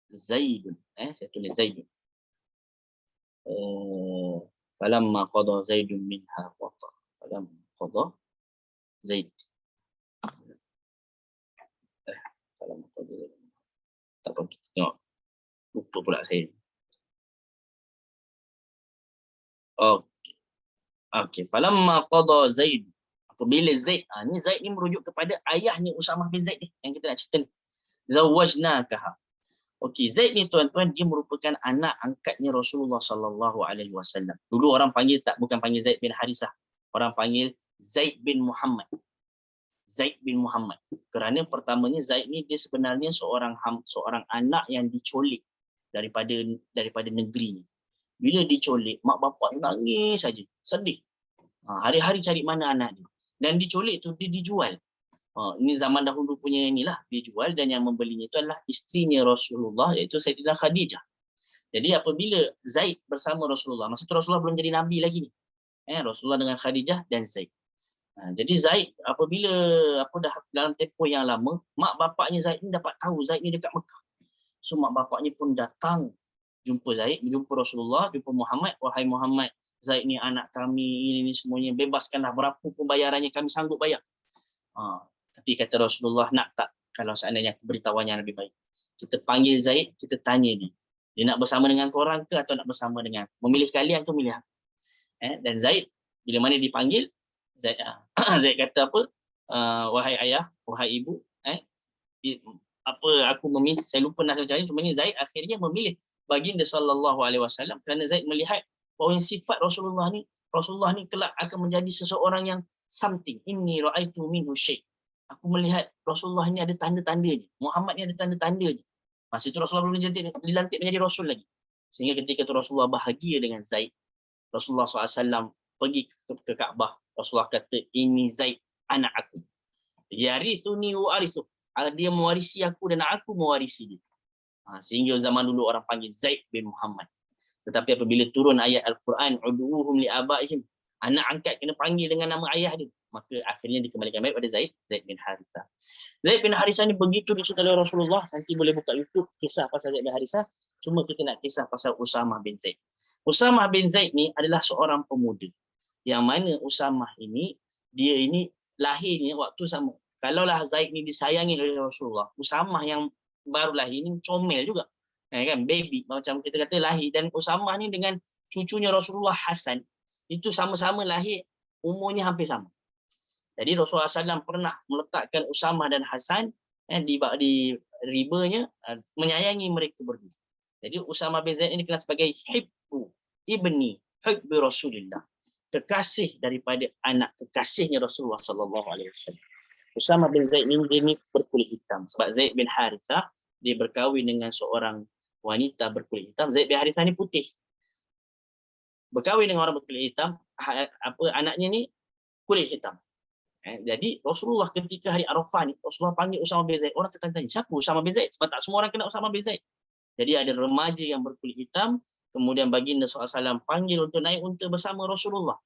S4: Zaidun, saya tulis Zaidun. Falamma qada Zaidun minha watar. Falamma qada Zaid. Falamma qada Zaid. Tak apa, kita tengok. Lupa pula saya. Okey. Falamma qada Zaid. Apabila Zaid, ni Zaid ni merujuk kepada ayahnya Usamah bin Zaid ni yang kita nak cerita ni. Zawajnakaha. Okey, Zaid ni tuan-tuan, dia merupakan anak angkatnya Rasulullah SAW. Dulu orang panggil bukan panggil Zaid bin Harithah. Orang panggil Zaid bin Muhammad. Zaid bin Muhammad. Kerana pertamanya Zaid ni dia sebenarnya seorang anak yang dicolik daripada negeri ni. Bila dicolik, mak bapak nangis saja, sedih. Hari-hari cari mana anak dia. Dan dicolik tu dia dijual. Ini zaman dahulu punya inilah, dijual, dan yang membelinya itu adalah isterinya Rasulullah, iaitu Sayyidah Khadijah. Jadi apabila Zaid bersama Rasulullah, masa itu Rasulullah belum jadi Nabi lagi ni. Rasulullah dengan Khadijah dan Zaid. Jadi Zaid apabila dah dalam tempoh yang lama, mak bapaknya Zaid ni dapat tahu Zaid ni dekat Mekah. So mak bapaknya pun datang jumpa Zaid, jumpa Rasulullah, jumpa Muhammad. Wahai Muhammad, Zaid ni anak kami, ini semuanya, bebaskanlah, berapa pun bayarannya kami sanggup bayar. Tapi kata Rasulullah, nak tak kalau seandainya aku beritahu yang lebih baik? Kita panggil Zaid, kita tanya dia nak bersama dengan korang ke atau nak bersama dengan, memilih kalian ke memilih aku? Dan Zaid bila mana dipanggil, Zaid kata apa? Wahai ayah, wahai ibu, aku meminta, saya lupa nas macam ni, cuma ni Zaid akhirnya memilih baginda sallallahu alaihi wasallam kerana Zaid melihat bahawa sifat Rasulullah ni kelak akan menjadi seseorang yang something. Inni ra'aitu minhu syai'. Aku melihat Rasulullah ni ada tanda-tandanya. Muhammad ni ada tanda-tandanya. Masa itu Rasulullah belum dilantik menjadi Rasul lagi. Sehingga ketika itu Rasulullah bahagia dengan Zaid. Rasulullah SAW pergi ke Kaabah. Rasulullah kata, ini Zaid anak aku. Yarithuni wa arithu. Dia mewarisi aku dan aku mewarisi dia. Sehingga zaman dulu orang panggil Zaid bin Muhammad. Tetapi apabila turun ayat Al-Quran, uduhum li abaihim, anak angkat kena panggil dengan nama ayah dia, maka akhirnya dikembalikan baik pada Zaid bin Harithah. Zaid bin Harithah ni begitu diceritakan oleh Rasulullah. Nanti boleh buka YouTube kisah pasal Zaid bin Harithah. Cuma kita nak kisah pasal Usamah bin Zaid. Usamah bin Zaid ni adalah seorang pemuda. Yang mana Usamah ini, dia ini lahirnya waktu sama. Kalaulah Zaid ni disayangi oleh Rasulullah, Usamah yang baru lahir ni comel juga. Kan, baby macam kita kata lahir. Dan Usamah ni dengan cucunya Rasulullah Hasan itu sama-sama lahir, umurnya hampir sama. Jadi Rasulullah SAW pernah meletakkan Usamah dan Hasan di ribanya, menyayangi mereka berdua. Jadi Usamah bin Zaid ini dikenal sebagai hibbu ibni hibbi Rasulullah, kekasih daripada anak kekasihnya Rasulullah SAW. Usamah bin Zaid ini dia berkulit hitam sebab Zaid bin Harithah dia berkahwin dengan seorang wanita berkulit hitam. Zaid bin Harithah ni putih, berkahwin dengan orang berkulit hitam, anaknya ni kulit hitam. Jadi Rasulullah ketika hari Arafah ni, Rasulullah panggil Usamah bin Zaid. Orang tertanya, siapa Usamah bin Zaid? Sebab tak semua orang kenal Usamah bin Zaid. Jadi ada remaja yang berkulit hitam, kemudian baginda SAW panggil untuk naik unta bersama Rasulullah.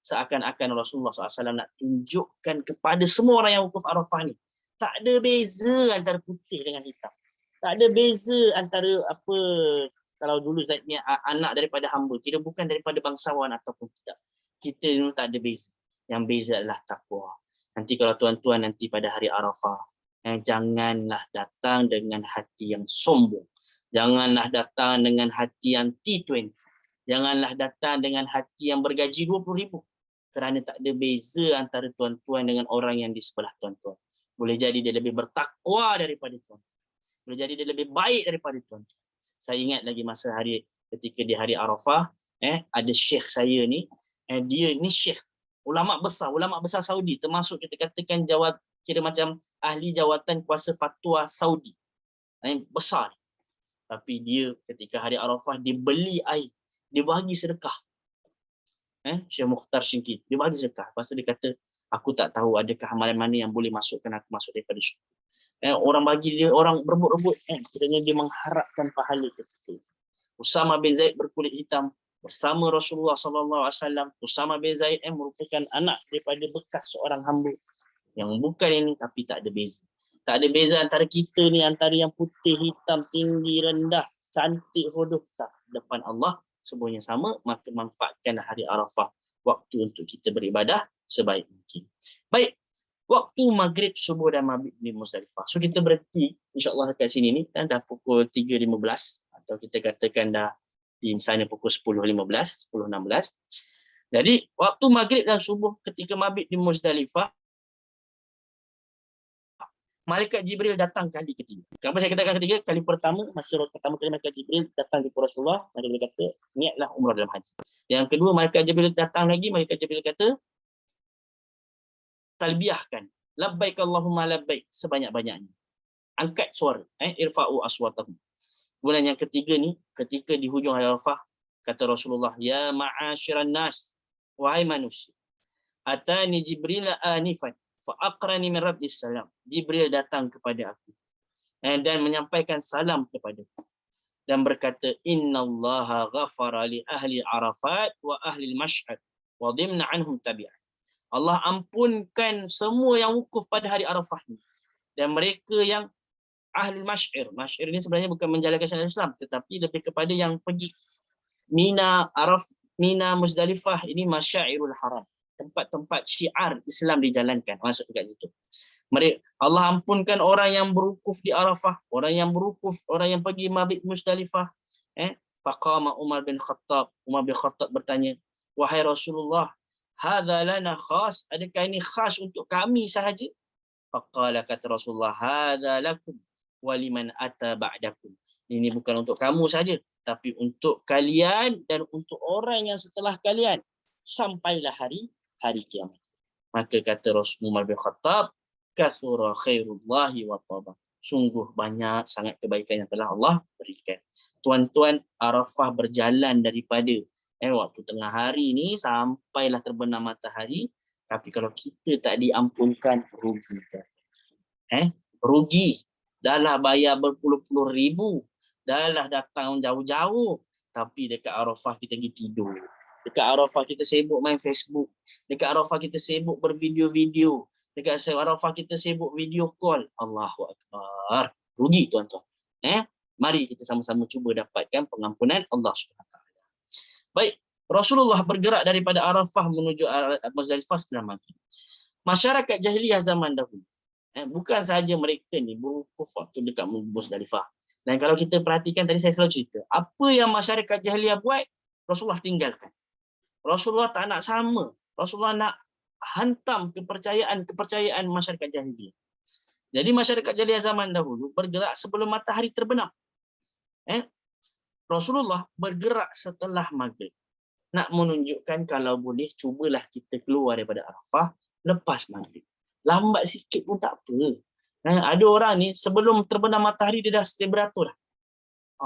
S4: Seakan-akan Rasulullah SAW nak tunjukkan kepada semua orang yang wukuf Arafah ni, tak ada beza antara putih dengan hitam. Tak ada beza antara apa, kalau dulu Zaid ni anak daripada hamba, kira bukan daripada bangsawan ataupun tidak. Kita ni tak ada beza. Yang beza adalah takwa. Nanti kalau tuan-tuan nanti pada hari Arafah, janganlah datang dengan hati yang sombong. Janganlah datang dengan hati yang T20. Janganlah datang dengan hati yang bergaji 20,000. Kerana tak ada beza antara tuan-tuan dengan orang yang di sebelah tuan-tuan. Boleh jadi dia lebih bertakwa daripada tuan-tuan. Boleh jadi dia lebih baik daripada tuan-tuan. Saya ingat lagi masa ketika di hari Arafah, ada syekh saya ni, dia ni syekh, ulama besar Saudi, termasuk kita katakan kira macam ahli jawatan kuasa fatwa Saudi. Besar. Tapi dia ketika hari Arafah dia beli air, dia bagi sedekah. Syekh Mukhtar Syingkiti, dia bagi sedekah. Lepas tu dia kata, aku tak tahu adakah amalan mana yang boleh masukkan aku masuk daripada syurga. Orang bagi dia, orang berebut-rebut, kiranya dia mengharapkan pahala ketika itu. Usamah bin Zaid berkulit hitam bersama Rasulullah SAW. Usamah bin Zaid merupakan anak daripada bekas seorang hamba yang bukan ini, tapi tak ada beza. Tak ada beza antara kita ni, antara yang putih, hitam, tinggi, rendah, cantik, hodoh. Tak, depan Allah semuanya sama. Maka manfaatkan hari Arafah, waktu untuk kita beribadah sebaik mungkin. Baik, waktu maghrib, subuh dan maghrib di Muzdalifah. So kita berhenti insyaAllah dekat sini ni, dah pukul 3.15 atau kita katakan dah di misalnya pukul 10.15, 10.16. Jadi waktu maghrib dan subuh ketika maghrib di Muzdalifah, Malaikat Jibril datang kali ketiga. Kenapa saya katakan ketiga? Kali pertama, masa pertama kali Malaikat Jibril datang di Rasulullah, Malaikat Jibril kata, niatlah umrah dalam haji. Yang kedua, Malaikat Jibril datang lagi, Malaikat Jibril kata, talbiyahkan, labbaik Allahumma labbaik, sebanyak-banyaknya. Angkat suara, irfa'u aswatahum. Kemudian yang ketiga ni, ketika di hujung hari Arafah, kata Rasulullah, ya ma'asyiran nas, wahai manusia, atani Jibril anifan, fa'aqrani min rabbis salam. Jibril datang kepada aku dan menyampaikan salam kepadaku. dan berkata, innallaha ghafara li ahli Arafat wa ahli Mash'ad wa dhimna anhum tabi'ah. Allah ampunkan semua yang wukuf pada hari Arafah ni, dan mereka yang ahli Mash'ir. Mash'ir ni sebenarnya bukan menjalankan syariat Islam, tetapi lebih kepada yang pergi Mina, Mina, Muzdalifah, ini masyairul haram, tempat-tempat syiar Islam dijalankan, masuk dekat situ. Allah ampunkan orang yang berwukuf di Arafah, orang yang berwukuf, orang yang pergi mabit Muzdalifah. Faqama Umar bin Khattab bertanya, wahai Rasulullah, hadza lana khas, adakah ini khas untuk kami sahaja? Faqala, kata Rasulullah, hadza lakum wa liman ata ba'dakum. Ini bukan untuk kamu saja, tapi untuk kalian dan untuk orang yang setelah kalian sampailah hari kiamat. Maka kata Rasul Umar bin Khattab, kathura khairullahi wa taba. Sungguh banyak sangat kebaikan yang telah Allah berikan. Tuan-tuan, Arafah berjalan daripada waktu tengah hari ni sampailah terbenam matahari. Tapi kalau kita tak diampunkan, rugi. Rugi. Dah lah bayar berpuluh-puluh ribu. Dah lah datang jauh-jauh. Tapi dekat Arafah kita pergi tidur. Dekat Arafah kita sibuk main Facebook. Dekat Arafah kita sibuk bervideo-video. Dekat Arafah kita sibuk video call. Allahu Akbar. Rugi tuan-tuan. Mari kita sama-sama cuba dapatkan pengampunan Allah SWT. Baik, Rasulullah bergerak daripada Arafah menuju Muzdalifah setelah maghrib. Masyarakat jahiliyah zaman dahulu, bukan sahaja mereka ni berwukuf waktu dekat Muzdalifah. Dan kalau kita perhatikan tadi saya selalu cerita, apa yang masyarakat jahiliyah buat, Rasulullah tinggalkan. Rasulullah tak nak sama. Rasulullah nak hantam kepercayaan masyarakat jahiliyah. Jadi masyarakat jahiliyah zaman dahulu bergerak sebelum matahari terbenam. Rasulullah bergerak setelah maghrib. Nak menunjukkan kalau boleh cubalah kita keluar daripada Arafah lepas maghrib. Lambat sikit pun tak apa. Ada orang ni sebelum terbenam matahari dia dah beratur dah.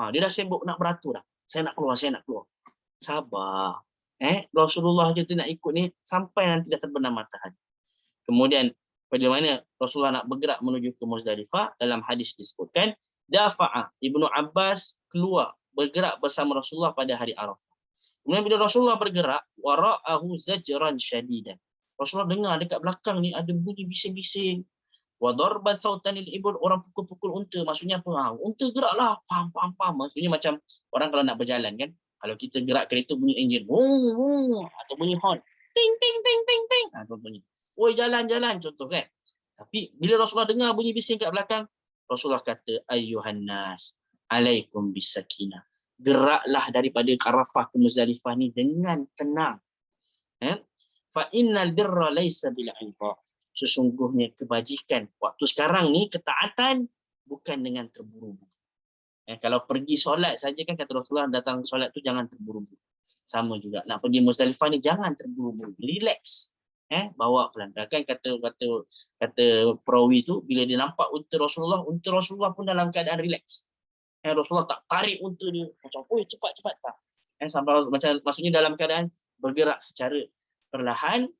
S4: Dia dah sibuk nak beratur dah. Saya nak keluar. Sabar. Rasulullah kita nak ikut ni sampai nanti dah terbenam matahari. Kemudian pada mana Rasulullah nak bergerak menuju ke Muzdalifah, dalam hadis disebutkan dafa'a Ibnu Abbas keluar bergerak bersama Rasulullah pada hari Arafah. Kemudian bila Rasulullah bergerak, wara'ahu zajran syadidan. Rasulullah dengar dekat belakang ni ada bunyi bising-bising. Wa darban sautanil ibul, orang pukul-pukul unta. Maksudnya apa? Unta geraklah, pam. Maksudnya macam orang kalau nak berjalan kan. Kalau kita gerak kereta bunyi enjin, atau bunyi horn, ting. Contohnya. Oi, jalan, contoh kan. Tapi bila Rasulullah dengar bunyi bising kat belakang, Rasulullah kata, ayyuhan nas, alaikum bisakinah. Geraklah daripada Arafah ke Muzdalifah ni dengan tenang. Fa innal birra laysa bil 'idha. Sesungguhnya kebajikan waktu sekarang ni, ketaatan bukan dengan terburu-buru. Kalau pergi solat saja kan kata Rasulullah, datang solat tu jangan terburu-buru. Sama juga nak pergi Muzdalifah ni jangan terburu-buru, relax. Bawa pelan. Kan kata perawi tu bila dia nampak unta Rasulullah pun dalam keadaan relax. Rasulullah tak tarik unta dia macam cepat tak. Sampai macam maksudnya dalam keadaan bergerak secara perlahan.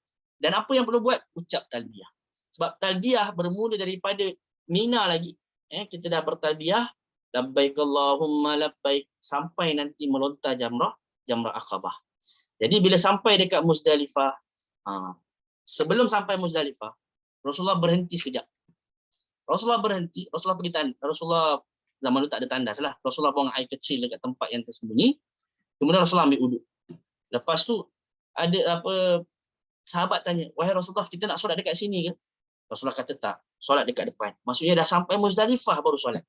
S4: Dan apa yang perlu buat? Ucap talbiyah. Sebab talbiyah bermula daripada Mina lagi. Kita dah bertalbiyah, labbaik Allahumma labbaik, sampai nanti melontar jamrah Aqabah. Jadi bila sampai dekat Muzdalifah, sebelum sampai Muzdalifah, Rasulullah berhenti sekejap. Rasulullah pergi tanda. Rasulullah zaman dulu tak ada tandas lah. Rasulullah buang air kecil dekat tempat yang tersembunyi. Kemudian Rasulullah ambil wuduk. Lepas tu ada sahabat tanya, wahai Rasulullah, kita nak solat dekat sini ke? Rasulullah kata tak, solat dekat depan. Maksudnya dah sampai Muzdalifah baru solat.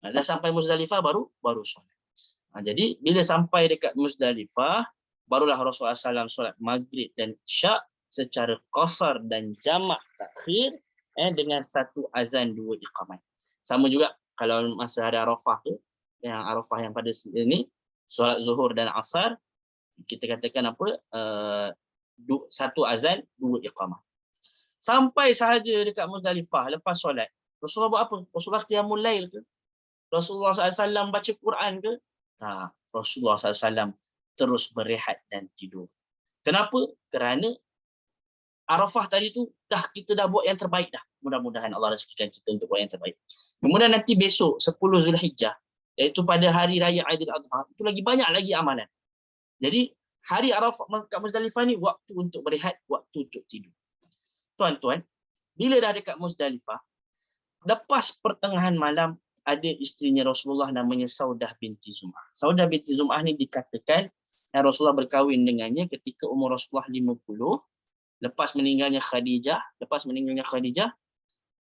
S4: Dah sampai Muzdalifah baru solat. Jadi bila sampai dekat Muzdalifah, barulah Rasulullah SAW solat maghrib dan isyak secara qasar dan jamak takhir dengan satu azan, dua iqamat. Sama juga kalau masa hari Arafah tu, yang Arafah yang pada ini solat zuhur dan asar, kita katakan satu azan, dua iqamah. Sampai sahaja dekat Muzdalifah lepas solat, Rasulullah buat apa? Rasulullah qiyamul lail ke? Rasulullah SAW baca Quran ke? Tak. Rasulullah SAW terus berehat dan tidur. Kenapa? Kerana Arafah tadi tu kita dah buat yang terbaik dah. Mudah-mudahan Allah rezekikan kita untuk buat yang terbaik. Kemudian nanti besok 10 Zulhijjah, iaitu pada hari raya Aidil Adha, itu lagi banyak lagi amalan. Jadi hari Arafah kat Muzdalifah ni waktu untuk berehat, waktu untuk tidur. Tuan-tuan, bila dah dekat Muzdalifah, lepas pertengahan malam ada isterinya Rasulullah namanya Saudah binti Zum'ah. Saudah binti Zum'ah ni dikatakan Rasulullah berkahwin dengannya ketika umur Rasulullah 50. Lepas meninggalnya Khadijah,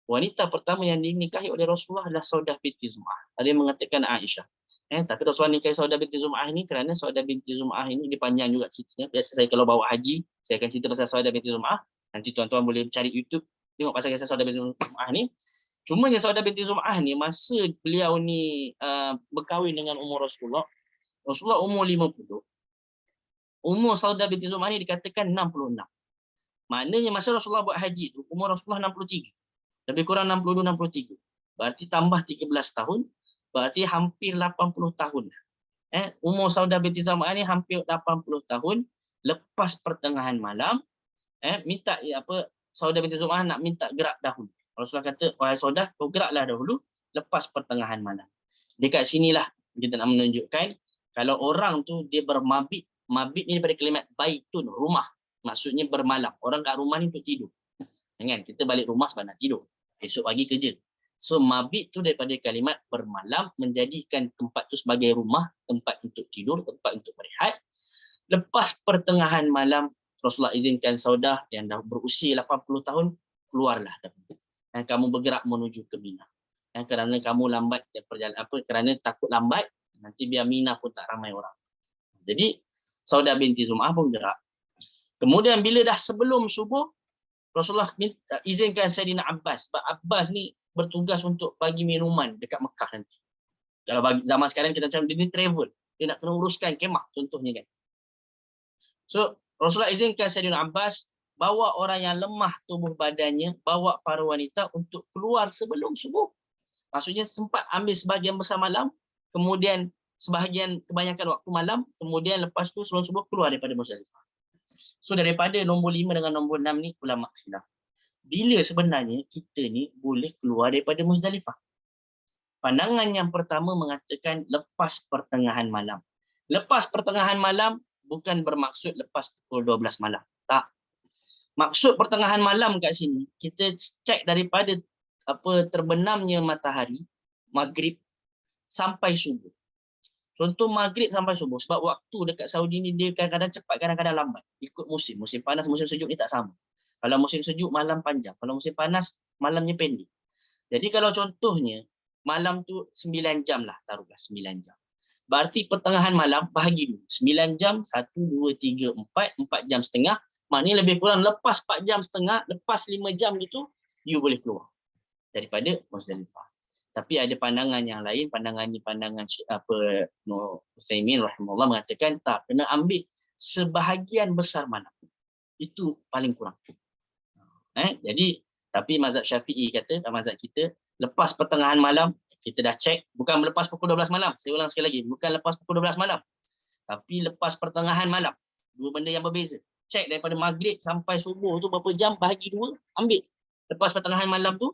S4: wanita pertama yang dinikahi oleh Rasulullah adalah Saudah binti Zum'ah. Ada yang mengatakan Aisyah. Tapi Rasulullah nikahi Saudah binti Zum'ah ini kerana Saudah binti Zum'ah ini dia panjang juga ceritanya. Biasa saya kalau bawa haji, saya akan cerita pasal Saudah binti Zum'ah. Nanti tuan-tuan boleh cari YouTube, tengok pasal kisah Saudah binti Zum'ah ni. Cumanya Saudah binti Zum'ah ni masa beliau ni berkahwin dengan umur Rasulullah umur 50. Umur Saudah binti Zum'ah ni dikatakan 66. Maknanya masa Rasulullah buat haji tu umur Rasulullah 63. Lebih kurang 62-63. Berarti tambah 13 tahun, berarti hampir 80 tahun. Umur Saudah binti Zum'ah ni hampir 80 tahun. Lepas pertengahan malam, Saudah binti Zum'ah nak minta gerak dahulu. Rasulullah kata, wahai Saudah, kau geraklah dahulu lepas pertengahan malam. Dekat sinilah kita nak menunjukkan kalau orang tu dia bermabit. Mabit ni daripada kalimat baitun, rumah. Maksudnya bermalam. Orang kat rumah ni untuk tidur. Kan? Kita balik rumah sebab nak tidur. Esok pagi kerja. So mabit tu daripada kalimat bermalam, menjadikan tempat tu sebagai rumah, tempat untuk tidur, tempat untuk berehat. Lepas pertengahan malam, Rasulullah izinkan Saudah yang dah berusia 80 tahun, keluarlah dahulu. Dan kamu bergerak menuju ke Mina. Kerana kamu lambat kerana takut lambat, nanti biar Mina pun tak ramai orang. Jadi Saudah binti Zum'ah pun gerak. Kemudian bila dah sebelum subuh, Rasulullah izinkan Sayyidina Abbas. Sebab Abbas ni bertugas untuk bagi minuman dekat Mekah nanti. Kalau bagi zaman sekarang kita macam dia ni travel. Dia nak kena uruskan kemah contohnya kan. So Rasulullah izinkan Sayyidina Abbas bawa orang yang lemah tubuh badannya, bawa para wanita untuk keluar sebelum subuh. Maksudnya sempat ambil sebahagian besar malam, kemudian kebanyakan waktu malam, kemudian lepas tu sebelum subuh keluar daripada Muzdalifah. So daripada nombor 5 dengan nombor 6 ni ulama khilaf. Bila sebenarnya kita ni boleh keluar daripada Muzdalifah? Pandangan yang pertama mengatakan lepas pertengahan malam. Lepas pertengahan malam bukan bermaksud lepas pukul 12 malam. Tak. Maksud pertengahan malam kat sini, kita cek daripada terbenamnya matahari, maghrib sampai subuh. Contoh maghrib sampai subuh. Sebab waktu dekat Saudi ni dia kadang-kadang cepat, kadang-kadang lambat. Ikut musim. Musim panas, musim sejuk ni tak sama. Kalau musim sejuk, malam panjang. Kalau musim panas, malamnya pendek. Jadi kalau contohnya, malam tu 9 jam lah. Taruhlah 9 jam. Berarti pertengahan malam, bahagi dulu. 9 jam, 1, 2, 3, 4 jam setengah. Maknanya lebih kurang lepas 4 jam setengah, lepas 5 jam gitu, you boleh keluar daripada Muzdalifah. Tapi ada pandangan yang lain, pandangan Utsaimin rahimahullah mengatakan tak, kena ambil sebahagian besar malam. Itu paling kurang. Jadi tapi mazhab Syafi'i kata, mazhab kita lepas pertengahan malam, kita dah cek, bukan lepas pukul 12 malam. Saya ulang sekali lagi, bukan lepas pukul 12 malam. Tapi lepas pertengahan malam. Dua benda yang berbeza. Cek daripada maghrib sampai subuh tu berapa jam, bahagi 2, ambil. Lepas pertengahan malam tu,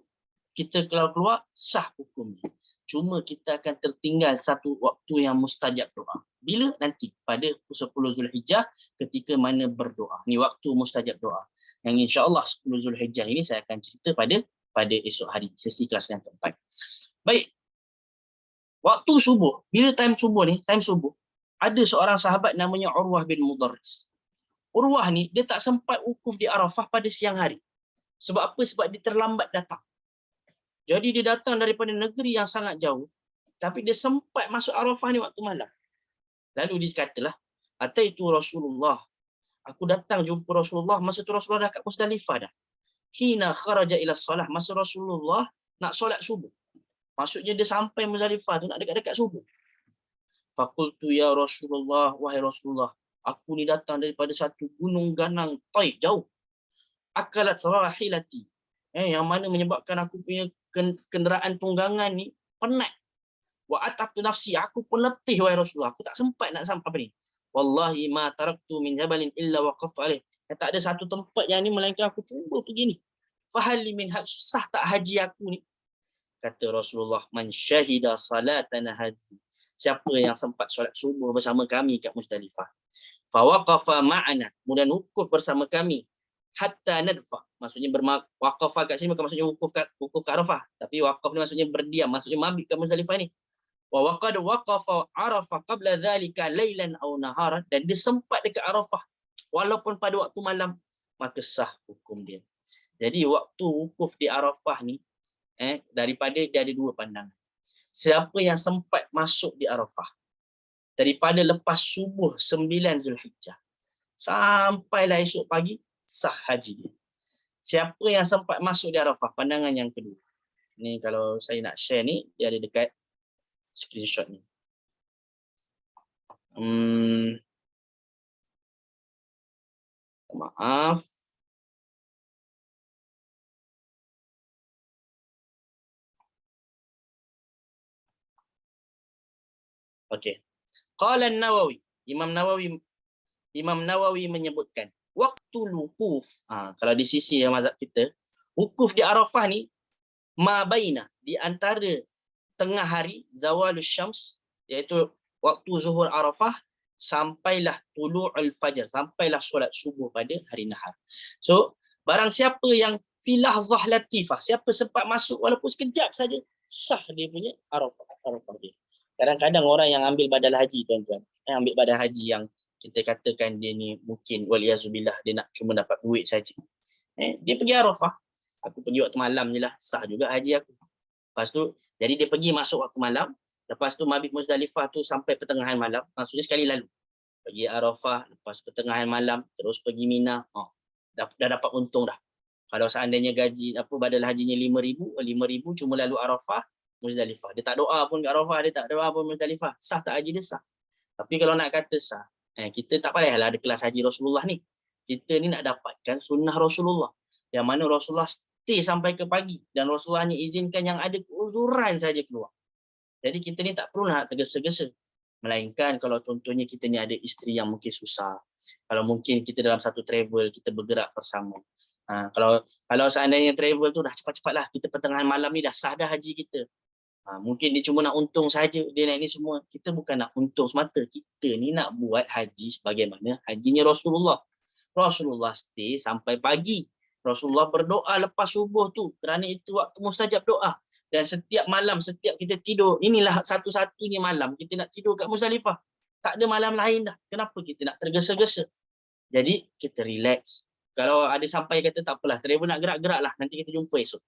S4: kita kalau keluar, sah hukumnya. Cuma kita akan tertinggal satu waktu yang mustajab doa. Bila? Nanti pada 10 Zulhijjah ketika mana berdoa. Ni waktu mustajab doa. Yang insya-Allah 10 Zulhijjah ini saya akan cerita pada esok hari, sesi kelas yang keempat. Baik. Waktu subuh, bila time subuh, ada seorang sahabat namanya Urwah bin Mudarris. Urwah ni dia tak sempat wukuf di Arafah pada siang hari. Sebab apa? Sebab dia terlambat datang. Jadi dia datang daripada negeri yang sangat jauh, tapi dia sempat masuk Arafah ni waktu malam. Lalu dia katalah, ataitu Rasulullah. Aku datang jumpa Rasulullah, masa tu Rasulullah dah kat Muzdalifah dah. Hina kharaja ila salah, masa Rasulullah nak solat subuh. Maksudnya dia sampai Muzdalifah tu nak dekat-dekat subuh. Faqultu ya Rasulullah, wahai Rasulullah, aku ni datang daripada satu gunung ganang Taif jauh. Akalat sarahilati. Yang mana menyebabkan aku punya kenderaan tunggangan ni penat. Wa ataqtu nafsi, aku pun letih wahai Rasulullah. Aku tak sempat nak sampai apa ni. Wallahi ma taraktu min jabalin illa waqaftu alaih. Tak ada satu tempat yang ni melainkan aku cuba pergi ni. Fahal min sah tak haji aku ni? Kata Rasulullah, man syahida salatana hadhi. Siapa yang sempat solat subuh bersama kami kat Muzdalifah. Fa waqafa ma'ana, kemudian wukuf bersama kami hatta nadfa. Maksudnya waqafa kat sini bukan maksudnya wukuf kat Arafah, tapi waqaf ni maksudnya berdiam, maksudnya mabit kat Muzdalifah ni. Wa waqad waqafa Arafah qabla dhalika lailan aw naharan, dan dia sempat dekat Arafah walaupun pada waktu malam, maka sah hukum dia. Jadi waktu wukuf di Arafah ni daripada dia ada dua pandangan. Siapa yang sempat masuk di Arafah daripada lepas subuh 9 Zulhijjah sampailah esok pagi, sah haji dia. Siapa yang sempat masuk di Arafah, pandangan yang kedua. Ni kalau saya nak share ni, dia ada dekat screenshot ni. Maaf. Okey. Qala an-Nawawi, Imam Nawawi menyebutkan waktu wukuf. Kalau di sisi mazhab kita, wukuf di Arafah ni mabaina, di antara tengah hari zawalus syams, iaitu waktu zuhur Arafah sampailah tulu'ul fajr, sampailah solat subuh pada hari nahar. So barang siapa yang fi lahzah latifah, siapa sempat masuk walaupun sekejap saja, sah dia punya Arafah dia. Kadang-kadang orang yang ambil badal haji, tuan-tuan, ambil badal haji yang kita katakan dia ni mungkin waliyazubillah dia nak cuma dapat duit saja. Dia pergi Arafah, aku pergi waktu malam je lah, sah juga haji aku. Lepas tu, jadi dia pergi masuk waktu malam, lepas tu mabit Muzdalifah tu sampai pertengahan malam, maksudnya sekali lalu. Pergi Arafah, lepas pertengahan malam, terus pergi Mina, dah dapat untung dah. Kalau seandainya gaji badal hajinya 5,000 cuma lalu Arafah, Muzdalifah. Dia tak doa pun kat Arafah, dia tak doa pun Muzdalifah. Sah tak haji dia? Sah. Tapi kalau nak kata sah, kita tak payahlah ada kelas haji Rasulullah ni. Kita ni nak dapatkan sunnah Rasulullah. Yang mana Rasulullah stay sampai ke pagi. Dan Rasulullah hanya izinkan yang ada keuzuran saja keluar. Jadi kita ni tak perlu nak tergesa-gesa. Melainkan kalau contohnya kita ni ada isteri yang mungkin susah. Kalau mungkin kita dalam satu travel, kita bergerak bersama. Kalau seandainya travel tu dah cepat-cepatlah, kita pertengahan malam ni dah sah dah haji kita. Mungkin dia cuma nak untung saja, dia nak ni semua. Kita bukan nak untung semata. Kita ni nak buat haji sebagaimana hajinya Rasulullah. Rasulullah stay sampai pagi. Rasulullah berdoa lepas subuh tu, kerana itu waktu mustajab doa. Dan setiap malam, setiap kita tidur, inilah satu-satunya malam kita nak tidur kat Muzdalifah. Tak ada malam lain dah. Kenapa kita nak tergesa-gesa? Jadi kita relax. Kalau ada sampai kata tak apalah, travel nak gerak-gerak lah, nanti kita jumpa esok.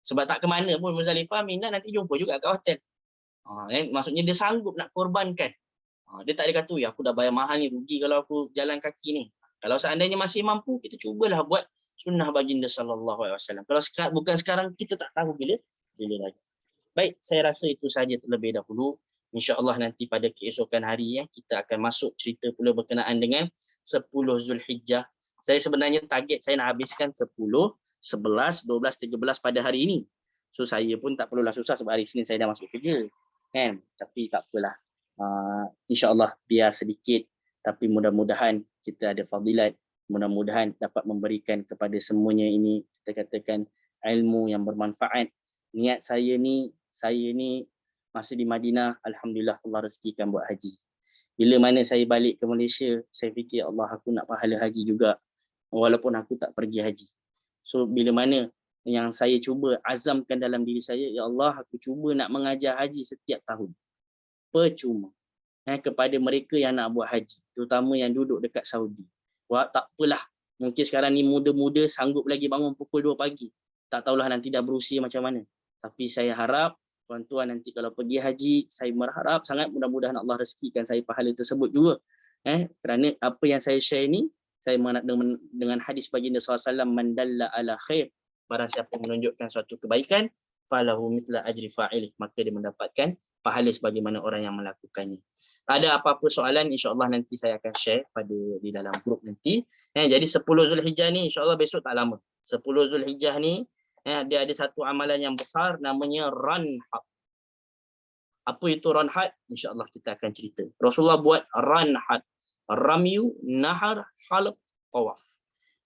S4: Sebab tak ke mana pun Muzdalifah, Mina nanti jumpa juga kat hotel. Maksudnya dia sanggup nak korbankan. Dia tak ada kata, ya aku dah bayar mahal ni, rugi kalau aku jalan kaki ni. Kalau seandainya masih mampu, kita cubalah buat sunnah baginda sallallahu alaihi wasallam. Kalau bukan sekarang, kita tak tahu bila lagi. Baik, saya rasa itu saja terlebih dahulu. InsyaAllah nanti pada keesokan hari kita akan masuk cerita pula berkenaan dengan 10 Zulhijjah. Saya sebenarnya target saya nak habiskan 10, 11, 12, 13 pada hari ini. So saya pun tak perlulah susah sebab hari Senin saya dah masuk kerja. Tapi tak apalah. InsyaAllah biar sedikit, tapi mudah-mudahan kita ada fadilat. Mudah-mudahan dapat memberikan kepada semuanya ini, kita katakan ilmu yang bermanfaat. Niat saya ni masa di Madinah, alhamdulillah Allah rezekikan buat haji. Bila mana saya balik ke Malaysia, saya fikir Allah aku nak pahala haji juga walaupun aku tak pergi haji. So bila mana yang saya cuba azamkan dalam diri saya, ya Allah aku cuba nak mengajar haji setiap tahun. Percuma. Kepada mereka yang nak buat haji, terutama yang duduk dekat Saudi. Wah, tak apalah. Mungkin sekarang ni muda-muda sanggup lagi bangun pukul 2 pagi. Tak tahulah nanti dah berusia macam mana. Tapi saya harap tuan-tuan nanti kalau pergi haji, saya berharap sangat mudah-mudahan Allah rezekikan saya pahala tersebut juga. Kerana apa yang saya share ni, saya dengan hadis baginda SAW, man dalla ala khair, barang siapa menunjukkan suatu kebaikan, falahu mithla ajri fa'ilih, maka dia mendapatkan pahala sebagaimana orang yang melakukannya. Ada apa-apa soalan, insyaAllah nanti saya akan share di dalam grup nanti. Jadi 10 Zulhijjah ni insyaAllah besok tak lama. 10 Zulhijjah ni dia ada satu amalan yang besar namanya Ranhat. Apa itu Ranhat? InsyaAllah kita akan cerita. Rasulullah buat Ranhat. Ramyu, Nahar, Halq, Tawaf.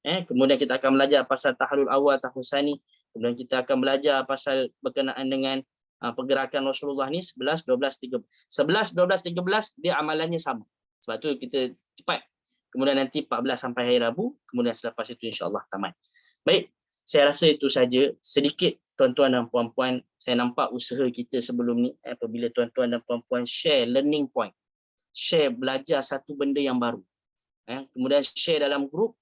S4: Kemudian kita akan belajar pasal tahlul awal, tahlul sani. Kemudian kita akan belajar pasal berkenaan dengan pergerakan Rasulullah ni 11, 12, 13. 11, 12, 13 dia amalannya sama. Sebab tu kita cepat. Kemudian nanti 14 sampai hari Rabu, kemudian selepas itu insya-Allah tamat. Baik, saya rasa itu saja sedikit tuan-tuan dan puan-puan. Saya nampak usaha kita sebelum ni apabila tuan-tuan dan puan-puan share learning point. Share belajar satu benda yang baru. Kemudian share dalam grup.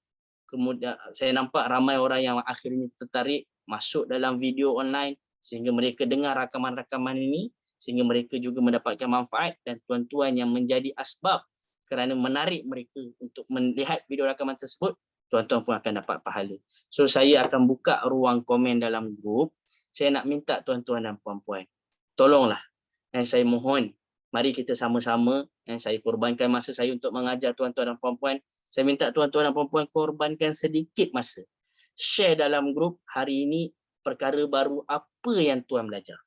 S4: Kemudian saya nampak ramai orang yang akhirnya tertarik masuk dalam video online sehingga mereka dengar rakaman-rakaman ini, sehingga mereka juga mendapatkan manfaat, dan tuan-tuan yang menjadi asbab kerana menarik mereka untuk melihat video rakaman tersebut, tuan-tuan pun akan dapat pahala. So saya akan buka ruang komen dalam grup. Saya nak minta tuan-tuan dan puan-puan, tolonglah, saya mohon, mari kita sama-sama, saya korbankan masa saya untuk mengajar tuan-tuan dan puan-puan. Saya minta tuan-tuan dan puan-puan korbankan sedikit masa. Share dalam grup hari ini perkara baru apa yang tuan belajar.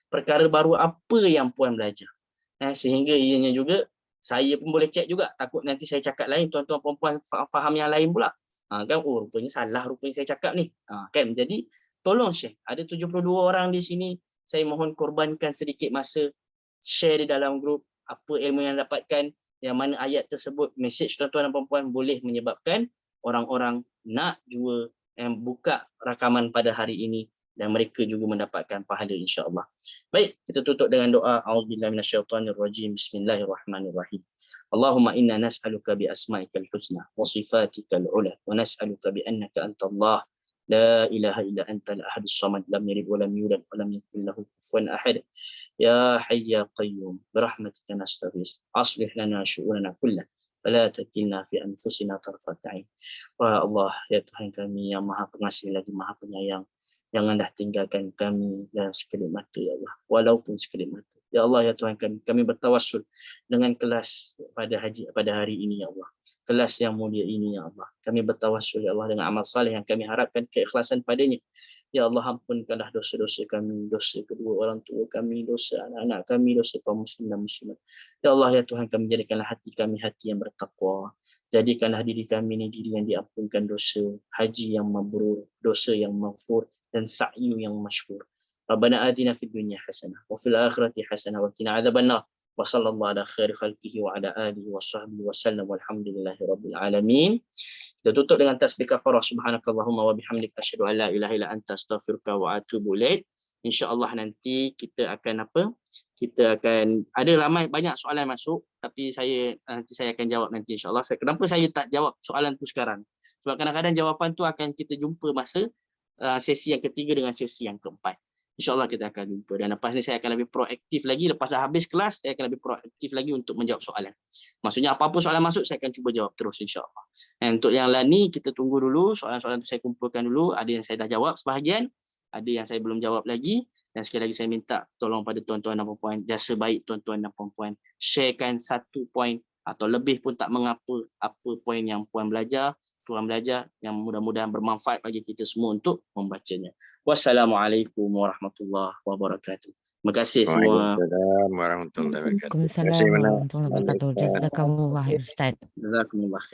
S4: Perkara baru apa yang puan belajar. Sehingga ianya juga, saya pun boleh cek juga. Takut nanti saya cakap lain, tuan-tuan puan-puan faham yang lain pula. Kan, oh rupanya salah, rupanya saya cakap ni. Kan, jadi tolong share. Ada 72 orang di sini. Saya mohon korbankan sedikit masa. Share di dalam grup apa ilmu yang dapatkan, yang mana ayat tersebut, mesej tuan-tuan dan puan-puan boleh menyebabkan orang-orang nak juga buka rakaman pada hari ini dan mereka juga mendapatkan pahala insya-Allah. Baik, kita tutup dengan doa. Auzubillahi minasyaitonirrajim. Bismillahirrahmanirrahim. Allahumma inna nas'aluka bi asma'ikal husna wa sifatikal ula wa nas'aluka bi annaka antallah la ilaha illa antal ahadus samad lam yalid wa lam yulad wa lam yakul lahu kufuwan ahad. Ya hayy ya qayyum birahmatika nastaghis aslih lana syu'unana kullah fala takilna fi anfusina tarfat ain. Wahai Allah, ya Tuhan kami yang Maha Pengasih lagi Maha Penyayang, janganlah tinggalkan kami dalam sekelip mata ya Allah, walaupun sekelip mata. Ya Allah, ya Tuhan kami bertawassul dengan kelas pada hari ini ya Allah. Kelas yang mulia ini ya Allah. Kami bertawassul ya Allah dengan amal saleh yang kami harapkan keikhlasan padanya. Ya Allah, ampunkanlah dosa-dosa kami, dosa kedua orang tua kami, dosa anak-anak kami, dosa kaum muslim dan muslimat. Ya Allah, ya Tuhan kami, jadikanlah hati kami hati yang bertakwa. Jadikanlah diri kami ini diri yang diampunkan dosa, haji yang mabrur, dosa yang maghfur, dan sa'yu yang masykur. Rabbana atina fid dunya hasanah wa fil akhirati hasanah wa qina adzabannar. Wa sallallahu ala khairi khalqihi wa ala alihi wa sahbihi wa sallam walhamdulillahi rabbil alamin. Kita tutup dengan tasbih kafarah. Subhanakallahumma wa bihamdika asyhadu an la ilaha illa anta astaghfiruka wa atubu ilaik. Insya-Allah nanti kita akan Kita akan ada banyak soalan masuk, tapi nanti saya akan jawab nanti insya-Allah. Kenapa saya tak jawab soalan tu sekarang? Sebab kadang-kadang jawapan tu akan kita jumpa masa sesi yang ketiga dengan sesi yang keempat. InsyaAllah kita akan jumpa. Dan lepas ni saya akan lebih proaktif lagi. Lepas dah habis kelas, saya akan lebih proaktif lagi untuk menjawab soalan. Maksudnya apa-apa soalan masuk, saya akan cuba jawab terus insyaAllah. Dan untuk yang lain ni, kita tunggu dulu. Soalan-soalan tu saya kumpulkan dulu. Ada yang saya dah jawab sebahagian. Ada yang saya belum jawab lagi. Dan sekali lagi saya minta tolong pada tuan-tuan dan puan-puan. Jasa baik tuan-tuan dan puan-puan. Sharekan satu poin atau lebih pun tak mengapa. Apa poin yang puan belajar, tuan belajar, yang mudah-mudahan bermanfaat bagi kita semua untuk membacanya. Wassalamualaikum warahmatullahi wabarakatuh. Terima kasih semua.
S2: Waalaikumsalam warahmatullahi wabarakatuh.
S3: Waalaikumsalam warahmatullahi wabarakatuh. Jazakallah Ustaz.
S4: Jazakumullah khair.